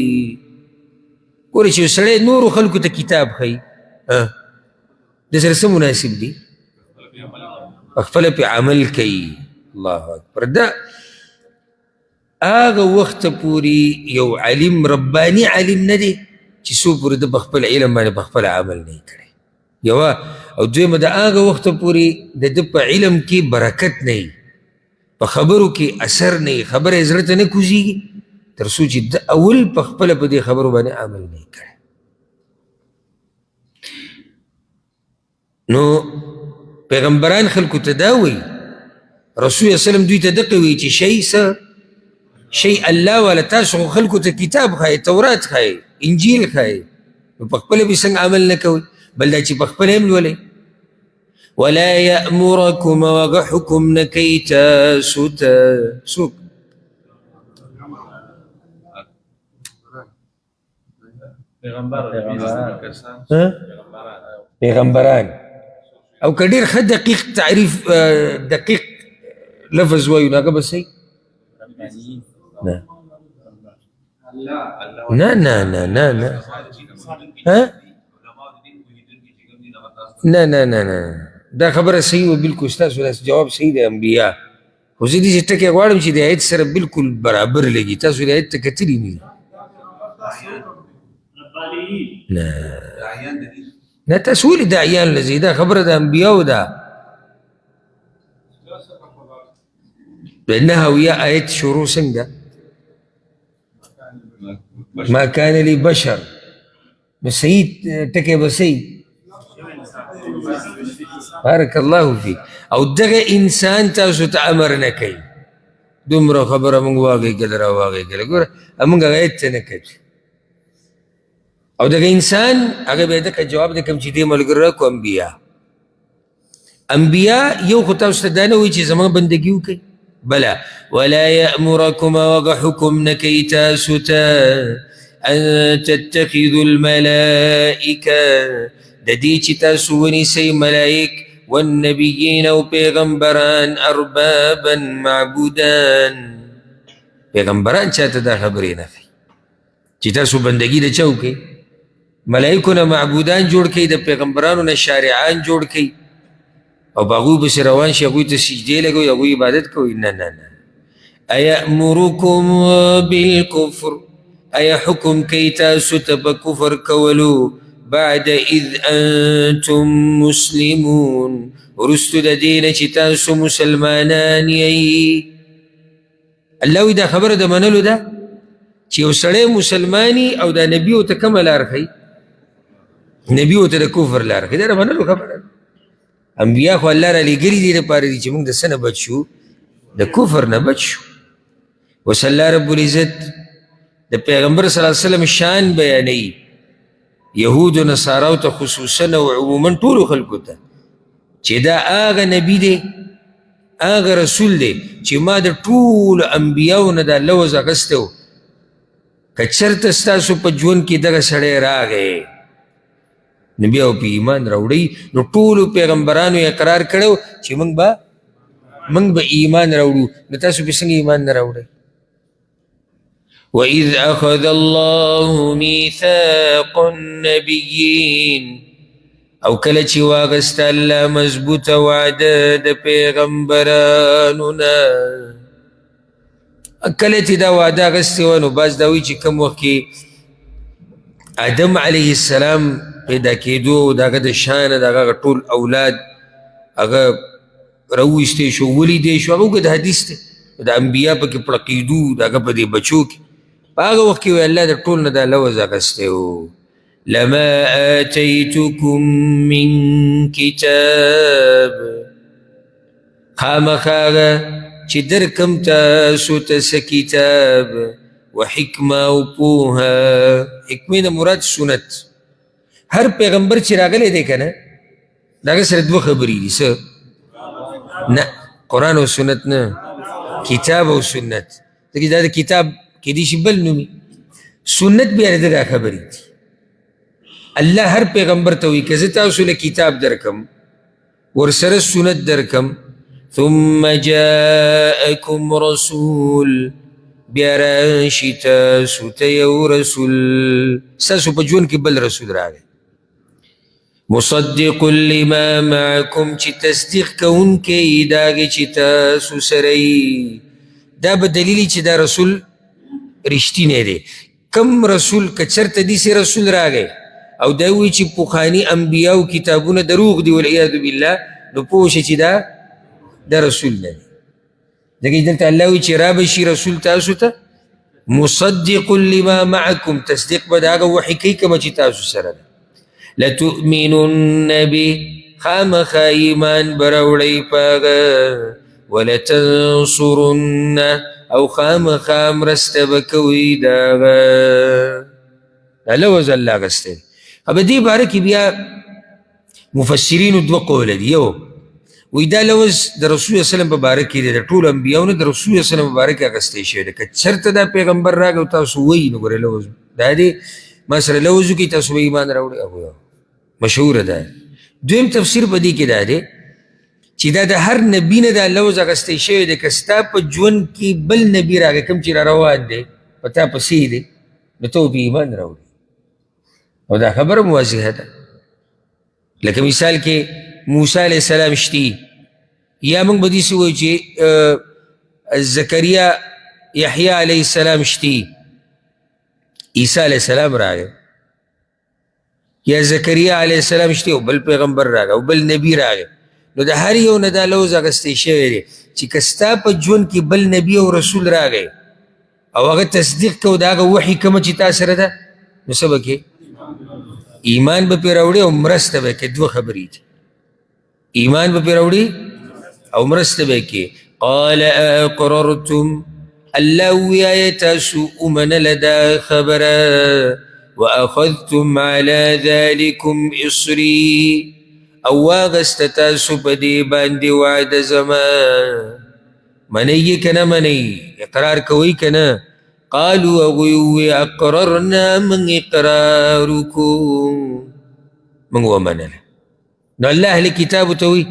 ګورې چې یو سړی نورو خلکو ته کتاب ښیي د سره څه مناسب دي په خپله پې عمل کوي الله اکبر دا هغه وخته پورې یو علم رباني علم نه دی چې څو پورې د په خپل علم باندې په خپل عمل نه کړی یوه او دویمه د هغه وخته پورې د ده په علم کې برکت نه وي په خبرو کې اثر نه وي خبره یې زړه ته نه کوزېږي تر څو چې د اول په خپله په دې خبرو باندې عمل نه کړی نو پیغمبران خلکو ته دا وایي رسول الله وسلم دوی ته دقه وی چې شی څه شی الله والا تاسو خو خلکو ته کتاب ښایي تورات ښایي انجیل ښایي نو په خپله به څنګه عمل نه کوئ بل دا چې په خپله هم لولئ ولا یأمرکم وغه حکم نه کوي تاسو ته څوک پیغمبران او که ډېر ښه دقیق تعریف دقیق لفظ وایو نو هغه به صحیح نه نه نه نه نه ها نه نه نه نه دا خبره صحیح و بالکل ستاسو دا جواب صحیح دی انبیا خو زه دې ټکی غواړم چې د آیت سره بالکل برابر لګي تاسو د آیت ته کتلي نه نه نه تاسو ولې داعیان لځئ دا خبره د انبیاو ده نهویه آیت شروع څنګه ما كان لبشر نو صحیح ټکی به صحیح بارک الله فیک او دغه انسان تاسو ته امر نه کوي دومره خبره موږ واغېږله راواغېږله ګوره موږ هغه آیت ته نه کوي او دغه انسان هغه به دغه جواب د کوم چې دې ملګرو راکړو انبیا یو خو تاسو ته دا نه وایي چې زما بندګي وکړئ بله ولا یأمرکم وغه حکم نه کوي تاسو ته ان تتخذوا الملائکه د دې چې تاسو ونیسئ ملائک والنبیین او پیغمبران اربابا معبودان پیغمبران چاته دا خبرې نه کوي چې تاسو بندګي د چا وکئ ملائکو نه معبودان جوړ کړئ د پیغمبرانو نه شارعان جوړ کړئ او په هغوی پسې روان شي هغوی ته سجدې لګوئ هغوی عبادت کوئ نه نه نه ایأمرکم بالکفر ایا حکم کوي تاسو ته په کفر کولو بعد اذ انتم مسلمون وروستو د دې نه چې تاسو مسلمانان یئ الله وایي دا خبره د منلو ده چې یو سړی مسلماني او دا نبي ورته کومه لار ښیي نبي ورته د کفر لار ښیي دا د منلو خبره ده انبیا خو الله رالیږلي دي دپاره دي چې موږ د څه نه بچ شو د کفر نه بچ شو اوس الله رب العزت د پیغمبر صلی الله علیه وسلم شان بیانوي یهود و نصاراو ته خصوصا او عموما ټولو خلکو ته چې دا هغه نبي دی هغه رسول دی چې ما د ټولو انبیاو نه د الله وضع اخیستی و که چېرته ستاسو په ژوند کې دغه سړی راغی نو بیا په ایمان راوړئ نو ټولو پیغمبرانو اقرار کړی چې موږ به ایمان راوړو نو تاسو به څنګه ایمان نه راوړئ وَإِذْ أَخَذَ اللَّهُ مِيثَاقَ النَّبِيِّينَ او کله چې واغسته الله مضبوطه وعده د پیغمبرانو نه کله چې دا وعده اخیستې وه نو بعض دا وایي چې کوم وخت کې آدم علیه السلام پیدا کېدو د هغه د شانه د هغه ټول اولاد هغه راویستی شو ولیدی شو هغه د حدیث دی د انبیا پکې پړقېدو د هغه په دې بچو کې په هغه وخت کې وی الله د ټول نه دا لوز اخیستی و لما آتیتکم من کتاب خامخا هغه چې درکم تاسو ته څه کتاب وحکمه او پوهه حکمې نه مراد سنت هر پیغمبر چې راغلی دی که نه د هغه سره دوه خبرې دي څه نه قرآن او سنت نه کتاب او سنت ځکه دا د کتاب کېدی شي بل نومي سنت بیا د دغه خبرې دي الله هر پیغمبر ته وایي که زه تاسو له کتاب درکم ورسره سنت درکم ثم جاءکم رسول بیا راشي تاسو ته یو رسول ستاسو په ژوند کې بل رسول راغی مصدق لما معکم چې تصدیق کوونکی د هغې چې تاسو سره یي دا به دلیل چې دا رسول رښتینی دی کم رسول که چېرته داسې رسول راغی او دا وایي چې پخواني انبیاو کتابونه دروغ دي والعیاذ بالله نو پوه شه چې دا رسول نه دی ځکه دلته الله وایي چې را به شي رسول تاسو ته مصدق لما معکم تصدیق به د هغه وحي کوي کومه چې تاسو سره ده لتؤمنن به خامخا ایمان به راوړئ په هغه ولتنصرن او خامخا مرسته به کوئ د هغه. دا لوز الله اخیستی دی. په دې باره کې بیا مفسرینو دوه قوله دي. یو وایي دا لوز د رسول وسلم په باره کې دی، د ټولو انبیاونه د رسول وسلم په باره کې اخیستی شوی دی. که چېرته دا پیغمبر راغی او تاسو وایي نو ګورئ لوز دا دی ما سره لوز وکړي تاسو به ایمان راوړئ. مشهوره ده. دویم تفسیر په دې کې دا دی چې دا د هر نبي نه دا لوز اخیستی شوی دی. که ستا په ژوند کې بل نبي راغی کوم چې را روان دی په تا پسې دی نو ته به ایمان راوړي. او دا خبره واضحه ده. لکه مثال کې موسی علیه السلام شتي، یا موږ به داسې وایو چې زکریا یحیی علیه السلام شتي، عیسی علیه السلام راغی، یا زکریا علیه السلام شتي او بل پیغمبر راغی او بل نبی راغی. نو د هر یو نه دا لوز اخیستی شوی دی چې که ستا په ژوند کې بل نبي او رسول راغی او هغه تصدیق کو د هغه وحي کومه چې تا سره ده نو څه به کې ایمان به پرې راوړي او مرسته به کې. دوه خبرې دي، ایمان به پرې راوړي او مرسته به کې. قال اقررتم، الله ووایه تاسو ومنله دا خبره، واخذتم على ذلكم اصري، او واغسته تاسو په دې باندې وعده زما. منئ یې که نه منئ؟ اقرار کوئ که نه؟ قالوا هغوی اقررنا، من اقرار وکړو، موږ ومنله. نو الله اهل کتابو ته وایي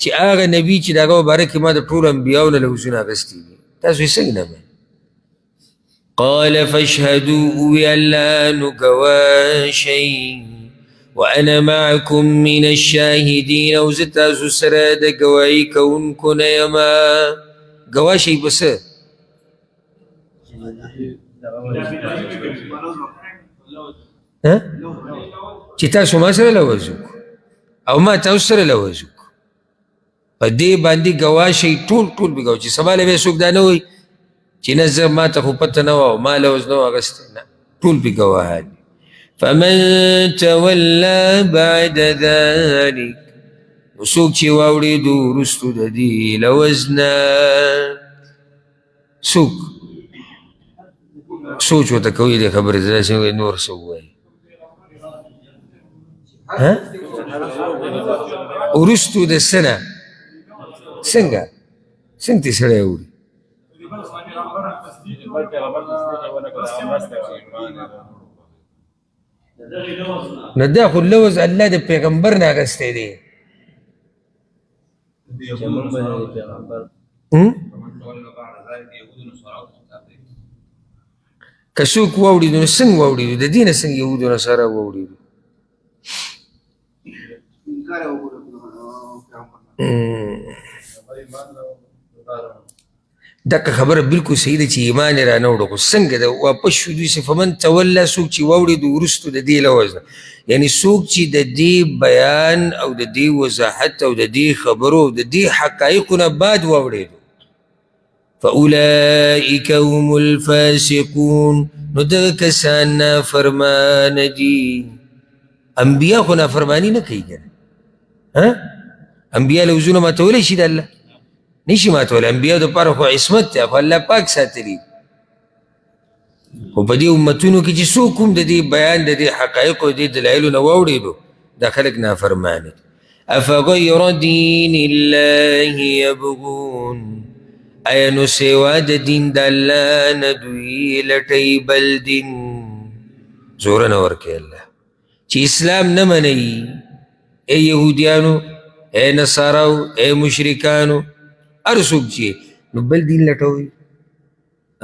چې هغه نبي چې د هغه په باره کې ما د ټولو انبیاو نه لوزونه اخیستي دي تاسو یې څنګه نه منئ؟ قال فاشهدوا، ووی الله نو ګواه شئ، وانا معكم من الشاهدين، او زه تاسو سره د ګواهي کوونکو نه یمه. ګواه شئ په څه؟ چې تاسو ما سره لوز وکړو او ما تاسو سره لوز وکړو، په دې باندې ګواه شئ. ټول به ګواه چې سبا له به څوک دا نه وایي چې نه زه ما ته خو پته نه وه او ما لوز نه و اخیستی، نه، ټول به ګواهان دي. فمن تولى بعد ذلك، نو څوک چې واوړېدو وروستو د دې لوز نه، څوک سوچ ورته کوي دې خبرې داسې نور څه ووایي وروستو د څه نه؟ څنګه دې سړی وړي؟ نو دا خو لوز الله د پیغمبر نه اخیستی دی. که څوک واوړېدو نو څنګه واوړېدو؟ د دې نه څنګه یهودو نصارا واوړېدو؟ دغه خبره بالکل صحیح ده چې ایمان یې رانه وړو، خو څنګه ده واپس شو دوی سه فمن توله، څوک چې واوړېدو وروستو د دې لوز نه، یعنې څوک چې د دې بیان او د دې وضاحت او د دې خبرو او د دې حقایقو نه بعد واوړېدو. فاولئک هم الفاسقون، نو دغه کسان نافرمانه دي. انبیا خو نافرماني نه کوي که نه؟ انبیا لوزونه ماتولی شي د الله؟ نشي ماتولی. انبیاء دپاره خو عصمت دی، خو الله پاک ساتلی. خو په دې امتونو کې چې څوک هم د دې بیان د دې حقایقو د دې دلایلو نه واوړېدو دا خلک نافرمانه دي. افغیر دین الله یبغون، ایا نو سوا د دین د الله نه دوی لټوي بل دین؟ زوره نه ورکوي الله چې اسلام نه منئ. ای یهودیانو، ای نصاراو، ای مشرکانو، هر څوک چې نو بل دین لټوئ.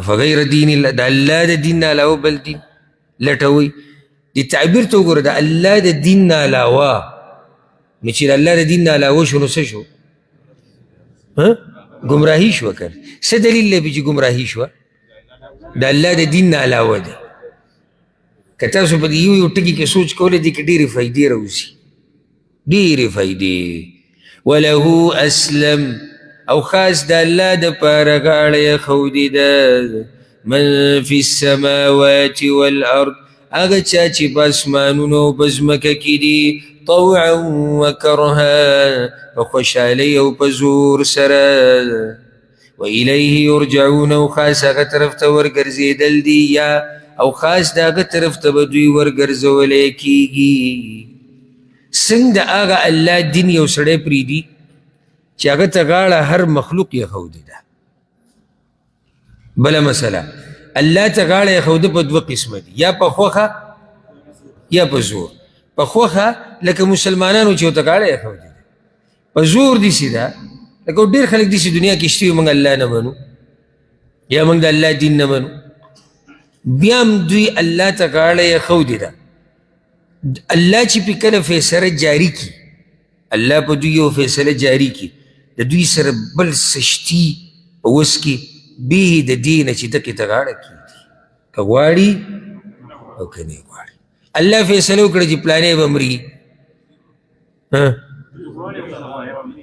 افغیر دین الله، د الله د دین نه علاوه بل دین لټوئ. دې تعبیر ته وګوره، د الله د دین نه علاوه، نو چې د الله د دین نه علاوه شو نو څه شو؟ گمراهی شو که څه دلیل دی چې گمراهی شوه؟ د الله د دین نه علاوه دی. که تاسو په دې یو ټکي کې سوچ کولی دې کې ډېرې فایدې راوځي، ډېرې فایدې. وله اسلم، او خاص د الله دپاره غاړه یې ښودې ده، من فی السماوات والارض، هغه چا چې په اسمانونو او په ځمکه کې دي، طوعا وكرها فخوشحالي او په زور سره وإليه يرجعون او خاص هغه طرف ته ورګرځېدل دي یا او خاص د هغه طرف ته به دوی ورګرځولی کېږي. څنګه د هغه الله دین یو سړی پرېږدي چې هغه ته غاړه هر مخلوق یې ده. بله مسله الله ته غاړه یې په دوه قسمه دي، یا په خوښه یا په زور. په خوښه لکه مسلمانانو چې ورته غاړه یې ده، په زور داسې ده لکه ډېر خلک داسې دنیا کې شته وي موږ الله نه منو یا موږ د الله دین نه منو، بیا هم دوی الله ته غاړه یې ده. الله چې پې کله فیصله جاري کي، الله په دوی یو فیصله جاري کي، د دوی سره بل سشتي په وس کې بې د دې نه چې دقې ته غاړه کېږي، که غواړي او که نه غواړي. الله فیصله وکړه چې پلانی به مري،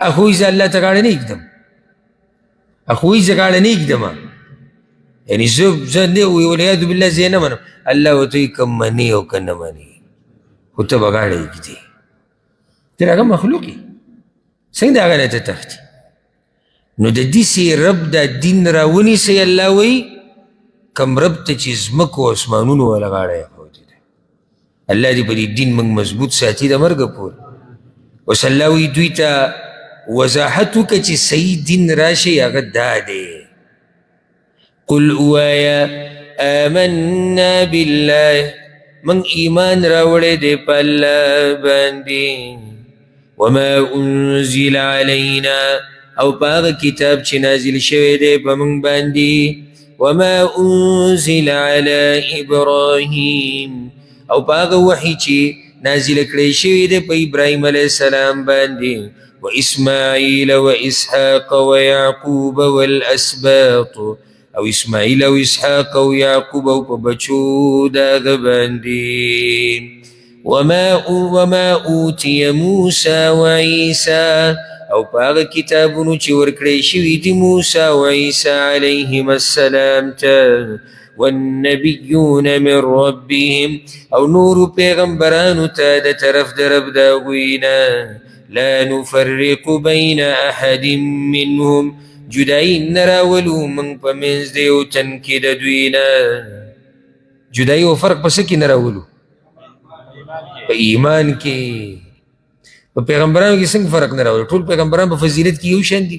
اخوی زه الله ته غاړه نه ایږدم، اخوی زه غاړه نه ایږدم، یعنې زه نه والعیاذ بالله زه یې نه منم. الله ورته وایي که منې او که نه منې خو ته به غاړه ایږدې، ته هغه مخلوق یې، څنګه د هغه نه ته تښتې؟ نو د داسې رب دا دین راونیسئ. الله وایي کم رب ته چې ځمکو او اسمانونو والا غاړه ایښودې ده. الله دې په دې دین موږ مضبوط ساتي د مرګه پورې. اوس الله وایي دوی ته وضاحت وکړه چې صحیح دین راشي، هغه دا دی قل اوایا آمنا بالله من ایمان راوړی دی په الله باندې وما انزل علینا او په هغه کتاب چې نازل شوی دی په موږ باندې وما انزل علی ابراهیم او په هغه وحی چې نازل کړی شوی دی په ابراهیم علیه السلام باندې و اسماعیل و اسحاق و یعقوب والاسباط او اسماعیل او اسحاق او یعقوب او په بچو د هغه باندې وما اوتی موسی و عیسی او په هغه کتابونو چې ورکړی شوي دي موسی او عیسی علیهم السلام ته والنبیون من ربهم او نورو پیغمبرانو ته د طرف د رب د هغوی نه لا نفرق بین احد منهم جدائی نه راولو موږ په منځ د یو تن کې د دوی نه. جدائی او فرق په څه کې نه راولو؟ په ایمان کې. په پیغمبرانو کې څنګه فرق نه راولو؟ ټول پیغمبران په فضیلت کې یو شان دي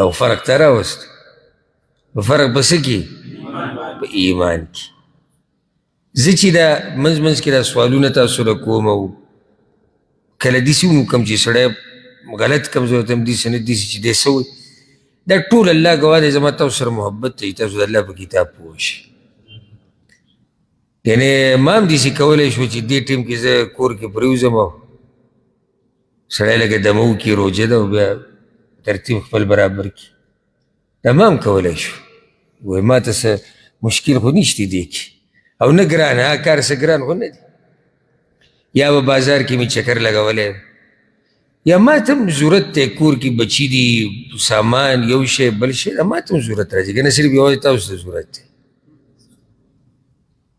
او فرق ته راوست. په فرق په څه کې؟ په ایمان کې. زه چې دا منځ منځ کې دا سوالونه تاسو له کوم او کله داسې وکړم چې سړی غلط کم زه ورته هم داسې نه داسې چې دی څه وایي، دا ټول الله ګواه دی زما تاسو سره محبت دی، تاسو د الله په کتاب پوه شئ. یعنې ما هم داسې کولی شو چې دې ټیم کې زه کور کې پرېوځم او سړی لکه دمه وکړي روژه ده او بیا ترتیب خپل برابر کړي، دا ما هم کولی شو. وایي ما ته څه مشکل خو نشته دې کې او نه ګران، هغه کار څه ګران خو نه دی. یا به بازار کې مې چکر لګولی یا ما ته هم ضرورت دی، کور کې بچي دي سامان یو شی بل شی ما ته هم ضرورت راځي، که نه صرف یوازې تاسو ته ضرورت دی.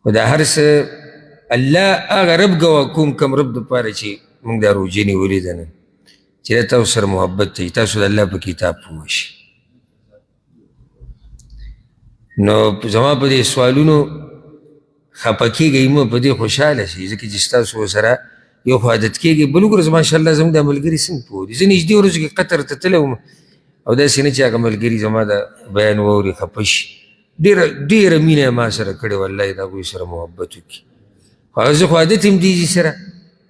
خو دا هر څه الله هغه رب ګواه کوم کوم رب دپاره چې موږ دا روژې نیولې ده نن چې دا تاسو سره محبت دی، تاسو د الله په کتاب پوه شئ. نو زما په دې سوالونو خفه کېږئ مه، په دې خوشحاله شئ ځکه چې ستاسو سره یو خو عادت کېږي. بل وګوره ماشاءالله زموږ دا ملګري څنګه پوه دي. زه نږدې ورځو کې قطر ته تللی وم او داسې نه چې هغه ملګري زما د بیان واوري خفه شي. ډېره مینه یې ما سره کړې والله د هغوی سره محبت وکړي. خو هغه زه خو عادت یم دې سره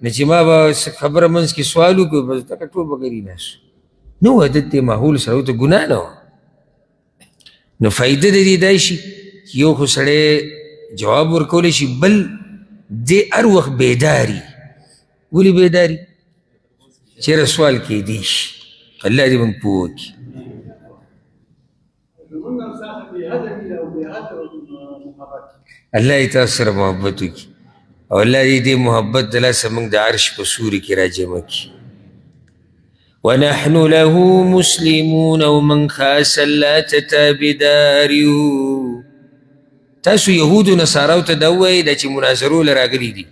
نه چې ما به خبره منځ کې سوال وکړو بس دغه ټول به غري ناست نو عادت دې ماحول سره ورته ګناه نه وه. نو فایده د دې دا شي چې یو خو سړی جواب ورکولی شي، بل دې هر وخت بیداري. ولې بیداري؟ چېرې سوال کېدی شي. الله دې موږ پوه کړي. الله دې تاسو سره محبت وکړي او الله دې دې محبت د لاسه موږ د عرش په سوري کې راجمع کړي. ونحن له مسلمون او من خاص الله ته تابعدار یو. تاسو یهودو نصاراو ته دا ووایئ دا چې مناظرو له راغلي دي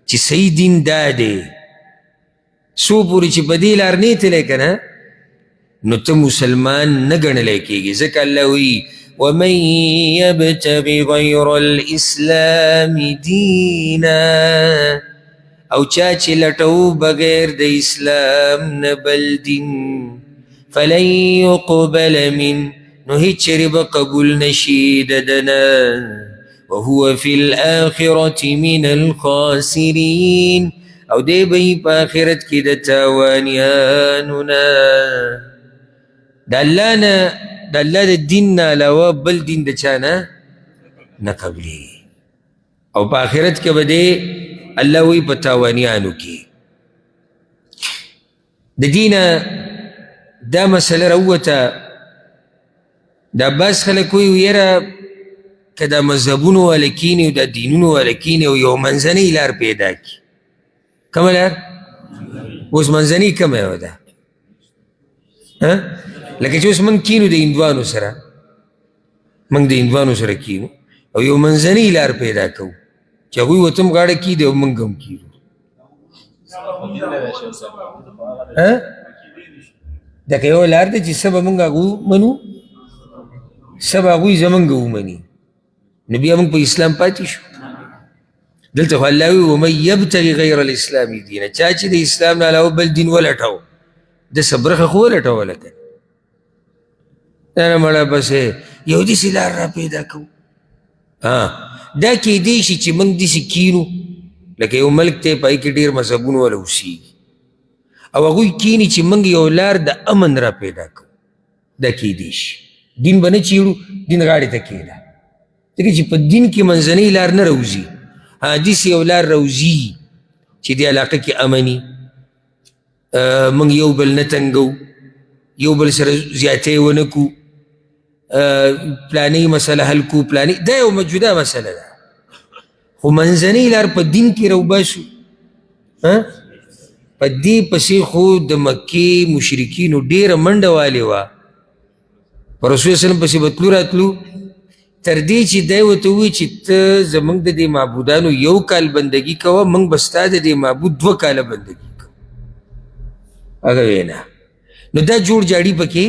چې صحیح دین دا دی څو پورې چې په دې لار نه تللی که نه نو ته مسلمان نه ګڼلی کېږي ځکه الله وایي ومن يبتغ غير الاسلام دینا او چا چې لټو بغیر د اسلام نه بل دین فلن يقبل من نو هیڅ چېرې به قبول نشي د ده نه وهو في الآخرة من الخاسرين او دی به یې په آخرت کې د تاوانیانو نه د الله نه د الله د دین نه علاوه بل دین د چا نه قبلي او په آخرت کې به دی الله وی په تاوانیانو کې د دینه دا مسله راووته دا بعض خلک وایي یره که دا مذهبونو والا کیني او دا دینونو والا کیني او یو منځنۍ لار پیدا کړي کومه لار اوس منځنۍ کومه یوه ده لکه چې اوس موږ کینو د هندوانو سره موږ د هندوانو سره کینو او یو منځنۍ لار پیدا کوو چې هغوی ورته هم غاړه کیږدي او موږ هم کیږو دغه یو لار ده چې څه به موږ هغو منو څه به هغوی زموږ ومني نو بیا موږ په اسلام پاتې شو دلته خو الله وایي ومن یبتغي غیر الاسلام دینا چا چې د اسلام نه علاوه بل دین ولټو د څه برخه خو ولټوله که نه مړه بس یو داسې لار را پیدا کوو دا کیدی شي چې موږ داسې کینو لکه یو ملک دی په هغې کې ډېر مذهبونه والا اوسېږي او هغوی کیني چې موږ یو لار د امن را پیدا کوو دا کیدی شي دین به نه چیړو دین غاړې ته کېده ځکه چې په دین کې منځنۍ لار نه روځي داسې یو لار روځي چې دې علاقه کې امني موږ یو بل نه تنګو یو بل سره زیاتی ونه کړو پلانې مسله حل کړو پلانې دا یو جدا مسله ده خو منځنۍ لار په دین کې راوباسو په دې پسې خو د مکې مشرکینو ډېره منډه والې وه په رسول وسلم پسې به تلو راتلو تر دې چې دی ورته ووایي چې ته زموږ د دې معبودانو یو کال بندګي کوه موږ به ستا د دې معبود 2 کاله بندګي کوو هغه وینا نو دا جوړ جاړي پکې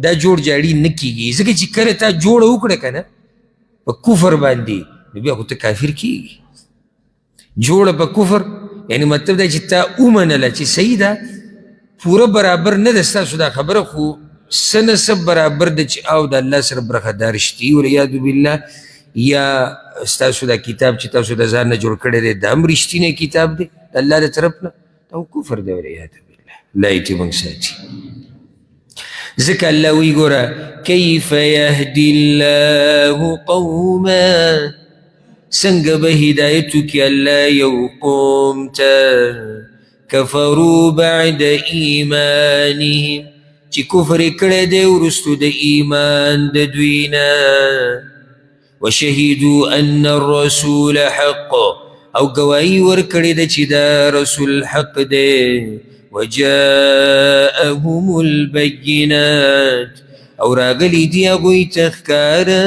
دا جوړ جاړي نه کېږي ځکه چې کله تا جوړه وکړه که نه په کفر باندې نو بیا خو ته کافر کېږي جوړه په کفر یعنی مطلب دا چې تا ومنله چې صحیح ده پوره برابر نه ده ستاسو دا خبره خو څه نه څه برابر ده چې او د الله سره برخدار شتي والعیاذ بالله یا ستاسو دا کتاب چې تاسو د ځان نه جوړ کړی دی دا هم رښتینی کتاب دی د الله د طرف نه دا کفر دی والعیاذ بالله الله یې دې موږ ساتي ځکه الله وایي ګوره کیف یهدي الله قوما څنګه به هدایت وکړي الله یو قوم ته کفروا بعد ایمانهم چې کفر یې کړی دی وروستو د ایمان د دوی نه وشهدوا ان الرسول حق او گواهی ورکړې ده چې دا رسول حق دی وجاءهم البینات او راغلي دي هغوی ته ښکاره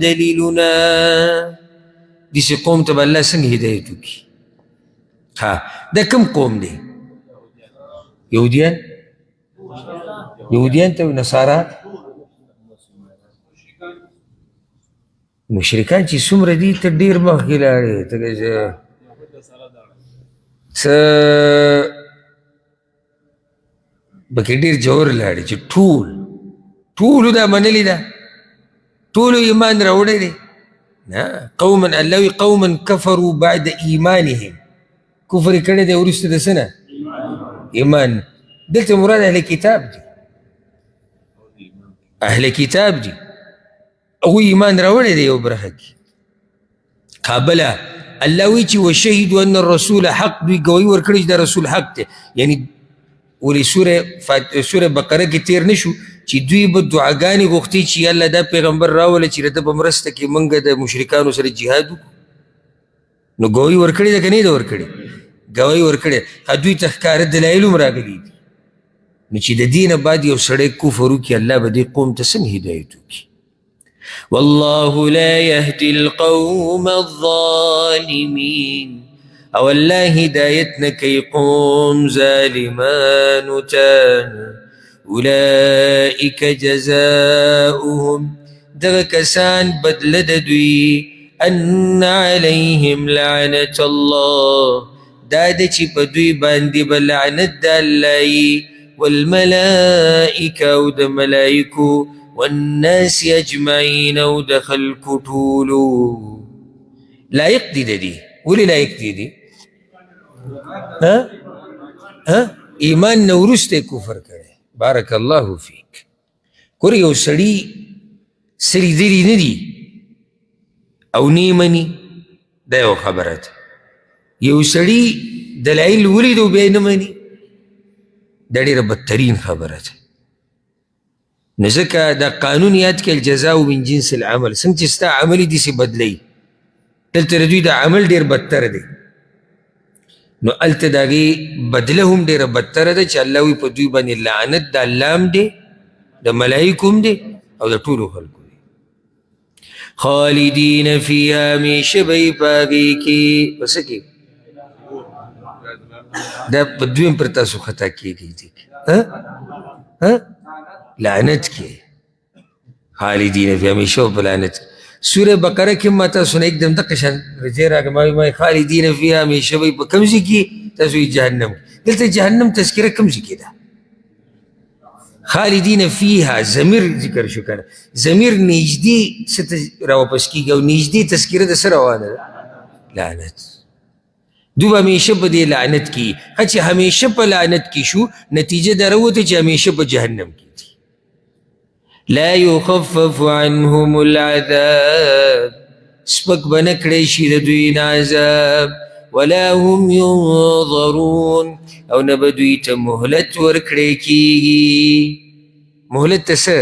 دلیلونه داسې قوم ته به الله څنګه هدایت وکړي دا کوم قوم دی یهودیان یهودیان ته نصارا مشرکان چې څومره دي ته ډېر مخکې لاړې ته څه پکې ډېر جوړ لاړې چې ټولو دا منلې ده ټولو ایمان راوړی دی نه قوما الله وي قوما کفروا بعد ایمانهم کفر یې کړی دی وروسته د څه نه ایمان دلته مراد اهل کتاب دي اهل کتاب دي هغوی ایمان راوړی دی یو برخه کې قابله الله وایي چې وشهدوا ان الرسول حق دوی ګواهي ورکړي چې دا رسول حق دی یعنی ولې سوره بقره کې تیر نه شو چې دوی به دعاګانې غوښتي چې الله دا پیغمبر راوله چې د ده په مرسته کې موږ د مشرکانو سره جهاد وکړو نو ګواهي ورکړې ده که نه یې ده ورکړې ګواهي ورکړې دوی ته ښکاره دلایل هم راغلي دي نو چې د دې نه بعد یو سړی کفر وکړي الله به دې قوم ته څنګه هدایت وکړي والله لا يهدي القوم الظالمين او الله هدایت نکی قوم ظالمانو تا اولئک جزاؤهم دغه کسان بدله د دوی ان علیهم لعنة الله دا د چې په دوی باندې به لعنت د الله یي والملائکه او د ملائکو والناس اجمعین او د خلکو ټولو لایق دي د دې ولې لایق دي دي ایمان نه وروسته کفر کړی بارک الله فیک ګوره یو سړي سړي دلي نه دي او نه مني دا یو خبره ده یو سړي دلایل ولید او بیا نه مني دا ډېره بدترین خبره ده نو ځکه دا قانون یاد کړه الجزاء من جنس العمل څنګه چې ستا عمل یې داسې بدلوي دلته د دوی دا عمل ډېر بدتر دی نو هلته د هغې بدله هم ډېره بدتره ده چې الله وایي په دوی باندې لعنت د الله هم دی د ملایکو هم دی او د ټولو خلکو دی خالدین فیها همیشه به یې په هغې کې په څه کې دا په دویم پر تاسو خطا کېږي لعنت کې خالدین فیها همیشه په لعنت سوره بقره کې ما تاسو نه एकदम دقه شان رجې راغی ما خالدین فیها همیشه به په کوم ځای کې تاسو یې جهنم دلته جهنم تذکره کوم ځای کې ده خالدین فیها ضمیر ذکر شو کنه ضمیر نږدې څه راواپس کېږي او نږدې تذکره د څه روانه ده لعنت دوی به همیشه په دې لعنت کې چې همیشه په لعنت کې شو نتیجه دا راوته چې همیشه په جهنم کې لا يخفف عنهم العذاب سپک بنه کړی شي د دوی نه عذاب ولا هم ينظرون او نه به دوی ته مهلت ورکړی کېږي مهلت ته څه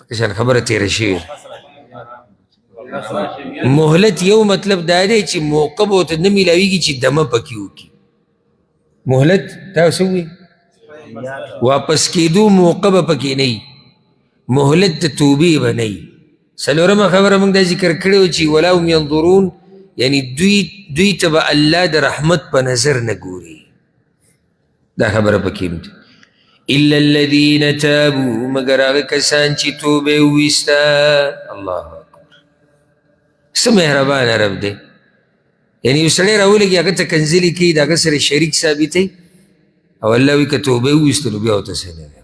پکشان خبره تېره شوې مهلت یو مطلب دا دی چې موقع به ورته نه میلاویږي چې دمه پکې وکړي مهلت تا څه وایي واپس کېدو موقع به پکې نه وي مهلت د توبې به نه وي څلورمه خبره موږ دا ذکر کړې وه چې ولا هم ینظرون یعنی دوی ته به الله د رحمت په نظر نه ګوري دا خبره پکې هم ده الا الذین تابوا مګر هغه کسان چې توبه یې وویسته الله اکبر څه مهربانه رب دی یعنی یو سړی راولږي هغه ته کنځلې کوي د هغه سره شریک ثابتوي او الله وایي که توبه یې وویسته نو بیا ورته څه نه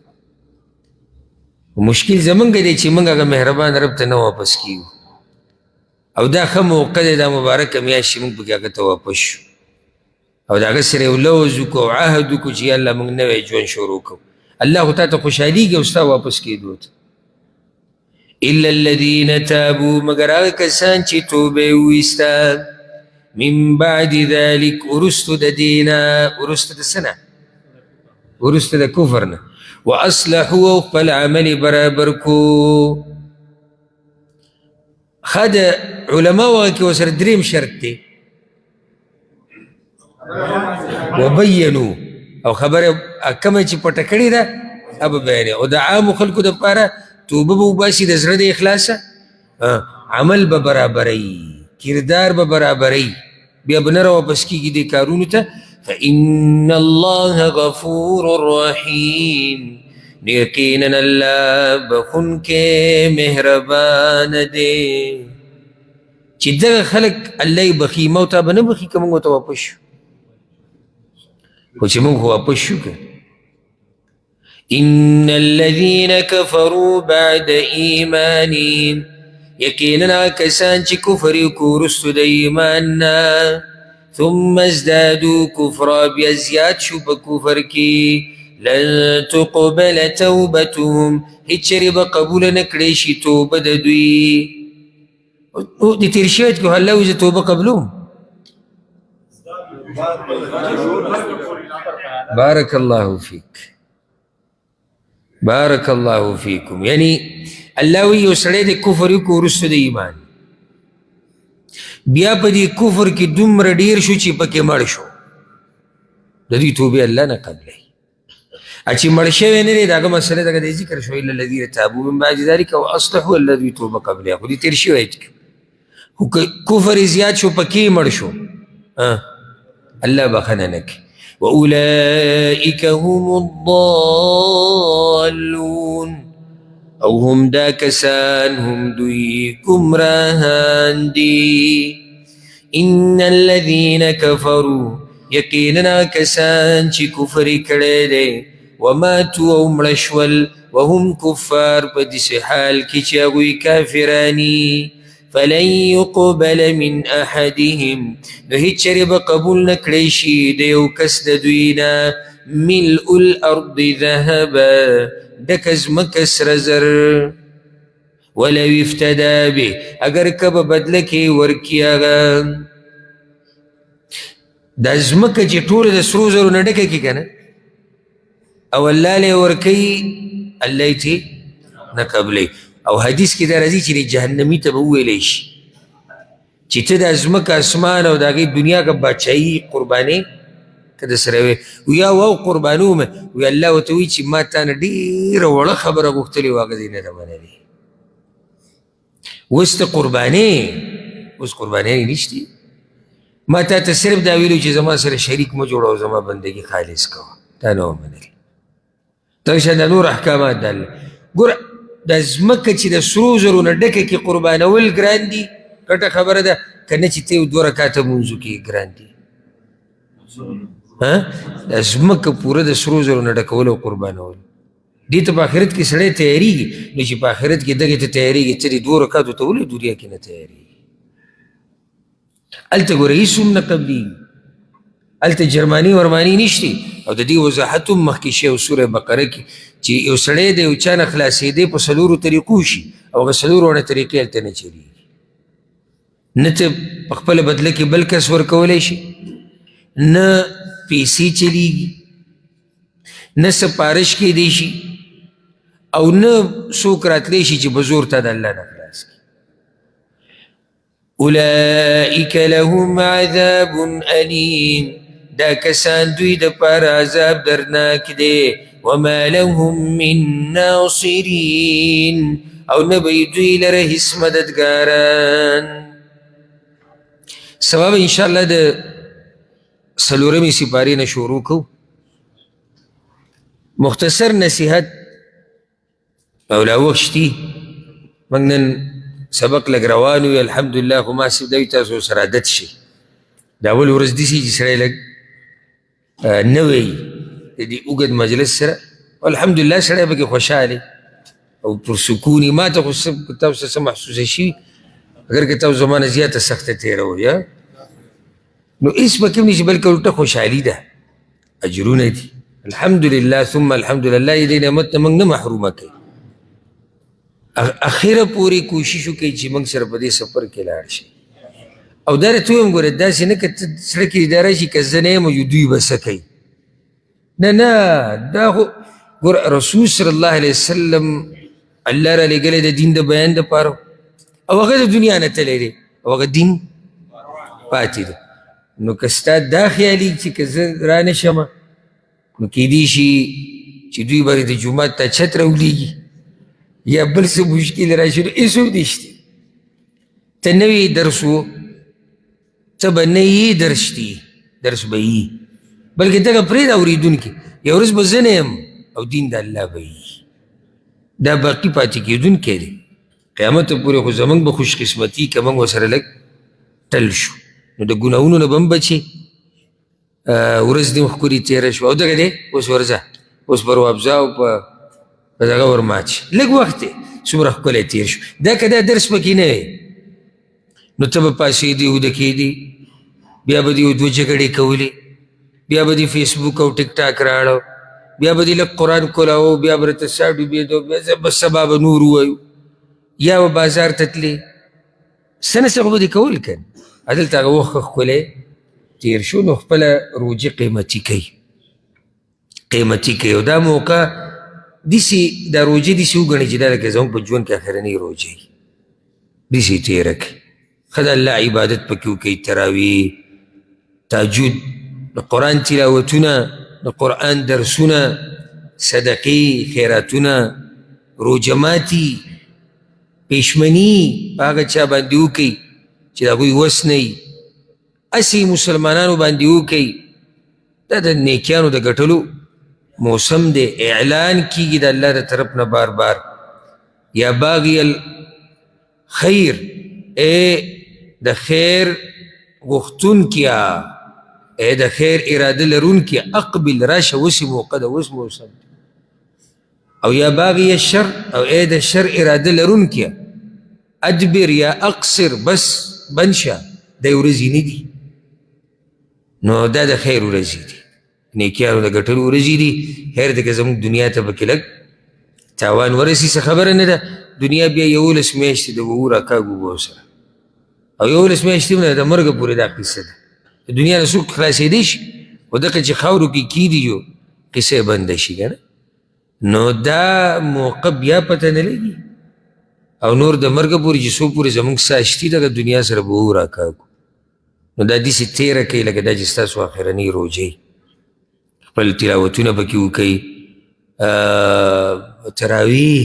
مشکل زمونږ دی چې موږ هغه مهربان رب ته نه واپس کیو او دا ښه موقع دی دا مبارکه میاشت چې موږ پکې هغه ته واپس شو او د هغه سره یو لوز وکړو او عهد وکړو چې یا الله موږ نوی ژوند شروع کړو الله خو تا ته خوشحالېږي او ستا واپس کېدو ته الا الذین تابوا مګر هغه کسان چې توبه یې وویسته من بعد ذلک وروستو د دې نه وروسته د څه نه وروسته د کفر نه واصلحوا او خپل عمل برابر کو ښه د علماو هغه کې ورسره درېیم شرط دی وبینو او خبره کومه چې پټه کړې ده هغه به بیانوي او د عامو خلکو دپاره توبه به وباسي د زړه د اخلاصه عمل به برابروي کردار به برابروي بیا به نه راواپس کېږي دې کارونو ته فإن الله غفور رحیم یقینا الله بخونکی مهربان دی چې دغه خلک الله یې بخي ما ورته به نه بخي که موږ ورته واپس شو خو چې موږ خو واپس شو که ان الذين كفروا بعد ایمانهم یقینا کسان چې کفر یې کړو وروستو د ایمان نه ثم ازدادوا کفرا بیا زیات شو په کفر کې لن تقبل توبتهم هیڅ چېرې به قبوله نه کړی شي توبه د دوی د تېر شوی کې الله وایي زه توبه قبلوم بارک الله فیک بارک الله فیکم یعنی الله وایي یو سړی د کفر وکړو وروسته د ایمان بیا په دې کفر کې دومره ډېر شو چې پکې مړ شو د دوی توبې الله نه قبلوي چې مړ شوی نه دی د هغه مسله دغه دی ذکر شو الا الذین تابوا من بعد ذلک واصلحوا الله دوی توبه قبلوي خو دې تېر شوی خو کفر یې زیات شو پکې مړ شو الله بخنه نه کوي. واولئک هم الضالون، او هم دا کسان هم دوی گمراهان دی. ان الذین کفروا، یقینا کسان چې کفر کړی دی، وماتوا او مړه شول، وهم کفار په داسې حال کې چې هغوی کافرانی، فلن يقبل من احدهم، نو هیڅ چېرې به قبول نه کړی شي د یو کس د دوی نه، ملء الارض ذهبا، ډکه ځمکه سره زر، ولو افتدا به، اگر که به بدله کې ورکي هغه دا ځمکه چې ټوله د سرو زرو نه ډکه کړي که نه، او الله له ورکوي، الله یې ترې نه قبلوي. او حدیث کې دا راځي چې جهنمي ته به وویلی شي چې ته دا ځمکه اسمان او د هغې دنیا که باچایي قربانې که درسره وې، ویا واو قربانومه، وی الله ورته وایي چې ما تا نه ډېره وړه خبره غوښتلې وه، هغه دې نه ده منلې. اوس ته قربانې، اوس قربانیانې نشتې، ما تا ته صرف دا ویلو چې زما سره شریک مه جوړه او زما بندګي خالص کوه، تا نه وه منلې. دغه شان د نور احکامات د الله. ګوره دا ځمکه چې د سرو زرو نه ډکه کې قربانول ګران دي، ګټه خبره ده، که نه چې ته یو 2 رکاته مونځو کې ګران دي. دا ځمکه پوره د سرو زرو نه ډکول او قربانول، دې ته په آخرت کې سړی تیارېږي، نو چې په آخرت کې دغې ته تیارېږي، څه دې 2 رکاتو ته ولې دنیا کې نه تیارېږي؟ هلته ګوره هېڅ هم نه قبلېږي، هلته جرماني ورماني نشتې. او د دې وضاحت هم مخکې شی او سوره بقره کې چې یو سړی د یو چا نه خلاصېدی په 4 طریقو شي، او هغه 4 وړه طریقې هلته نه چلېږي. نه ته په خپله بدله کې بل کس ورکولی شي، نه پیسې چلیږي، نه سپارش کېدی شي، او نه څوک راتلی شي چې په زور تا د الله نه خلاص کړي. اولئک لهم عذاب علیم، دا کسان دوی دپاره عذاب دردناک دی. وما لهم من ناصرین، او نه به دوی لره هېڅ مددګاران. سبا به انشاءالله د 4مې سپارې نه شروع کوو. مختصر نصیحت او لا وخت شتي، موږ نن سبق لږ روان وي الحمدلله، خو ما صرف دا وي تاسو سره عادت شي. دا اول ورځ داسې چې سړی لږ نه وایي د دې اوږد مجلس سره، الحمدلله سړی پکې خوشحاله او پرسکوني. ما ته خو تاسو څه محسوسه شي، اگر که تاسو زما نه زیاته سخته تېروئ نو هېڅ پکې هم نشي، بلکې الټه خوشحالي ده، اجرونه دي. الحمدلله ثم الحمدلله، یې دې نعمت نه موږ نه محرومه کوي. اخره پورې کوشش وکړئ چې موږ سره په دې سفر کې لاړ شي. او دا راته ویم ګوره داسې نه که ته زړه کې دا راشي که زه نه یم دوی به څه کوي، نه نه، دا خو ګوره رسول صلی الله علیه وسلم الله را لېږلی د دین د بیان دپاره، او هغه د دنیا نه تللی دی، او هغه دین پاتې دی. نو که ستا دا خیالي چې که زه را نه شمه، نو کیدی شي چې دوی باندې د جومات ته چت راولېږي یا بل څه مشکل راشي، نو هېڅ هم نشته. ته نوی درس و، ته به نه یې درس دی، درس به یي، بلکې دغه پرېږده اورېدونکي، یو ورځ به زه نه یم او دین د الله به یي. دا باقي پاتې کېدونکی دی، قیامت پورې خو زموږ به خوش قسمتي که موږ ورسره لږ ټل شو، نو د ګناهونو نه به هم بچې، ورځ دې ښکلې تېره شوه. او دغه دی اوس ورځه، اوس پر وابزه او په دغه ورمات شي، لږ وخت دی څومره ښکلی تېر شو. دا که دا درس پکې نه وی، نو ته به پاسېدې اوده کېدې، بیا به دې یو 2 جګړې کولې، بیا به دې فیسبوک او ټیک ټاک راړو، بیا به دې لږ قرآن کولاو، بیا به راته سا ډوبېدو، بیا به سبا به نور ووایو، یا به بازار ته تلې، څه نه څه خو به دې کول که نه. دلته هغه وخت ښه ښکلی تېر شو، نو خپله روجې قیمتي کوي، قیمتي کوي. او دا موقع داسې دا روجې داسې وګڼئ چې دا لکه زموږ په ژوند کې اخرنۍ روجې داسې تېره کړئ. ښه د الله عبادت پکې وکړئ، تراویح، تهجد، د قرآن تلاوتونه، د قرآن درسونه، صدقې، خیراتونه، روجماتي، پېشمني په هغه چا باندې وکړئ چې د هغوی وس نه وي، اسی مسلمانانو باندې وکئ دا د نیکیانو د ګټلو موسم دی اعلان کیږي د الله د طرف نه بار بار یا باغی الخیر اے د خیر غوښتونکیا اے د خیر اراده لرونکیا اقبل راشه وسې موقع ده اوس موسم او یا باغی الشر او اے د شر اراده لرونکیا ادبر یا اقصر بس بنشه دا ورځې نه دي نو دا د خیر ورځې دي نیکیانو د ګټلو ورځې دي خیر دی که زموږ دنیا ته پکې لږ تاوان ورسي څه خبره نه ده دنیا بیا 11 میاشتې د وو راکاږو به ورسره او 11 میاشتې هم نه د مرګه پورې دا قصه ده د دنیا نه څوک خلاصېدی شي خو دغه چې خاورو کې کیدي جو قصه بنده شي که نه نو دا موقع بیا پته نه لګي او نور د مرګه پورې چې څو پورې زموږ ساه شتي دغه دنیا سره به وو راکاږو نو دا داسې تېره کوي لکه دا چې ستاسو اخرنۍ روجې خپل تلاوتونه پکې وکوئ تراویح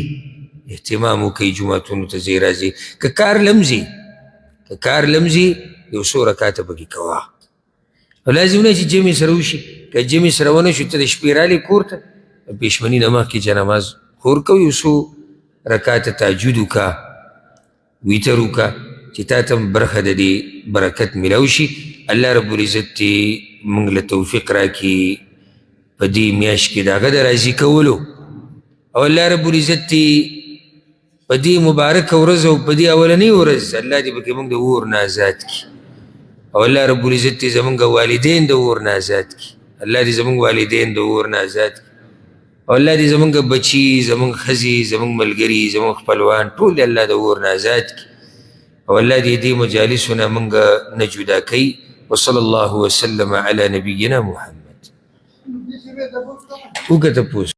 اهتمام وکوئ جوماتونو ته ځئ راځئ که کار لمځي یو څو رکاته پکې کوه او لازم نه چې جمع سره وشي که جمع سره ونه شو ته د شپې رالې کور ته پېشمني نه مخکې چې نماز خور کوه یو څو رکاته تهجد وکړه ویتر وکړه چې تا ته هم برخه د دې برکت میلاو شي الله رب العزت دې موږ له توفیق راکړي په دې میاشت کې د هغه د راضي کولو او الله رب العزت دې په دې مبارکه ورځ او په دې اولنۍ ورځ الله دې پکې موږ د اور نه آزاد کړي او الله رب العزت دې زموږ والدین د اور نه آزاد کړي الله دې زموږ والدین د اور نه آزاد کړي او الله دې زموږ بچي زموږ ښځې زموږ ملګري زموږ خپلوان ټول دې الله د اور نه آزاد کړي او الله دې مجالسو نه موږ نه جدا کوي وصلی الله وسلم علی نبینا محمد وګه تپوس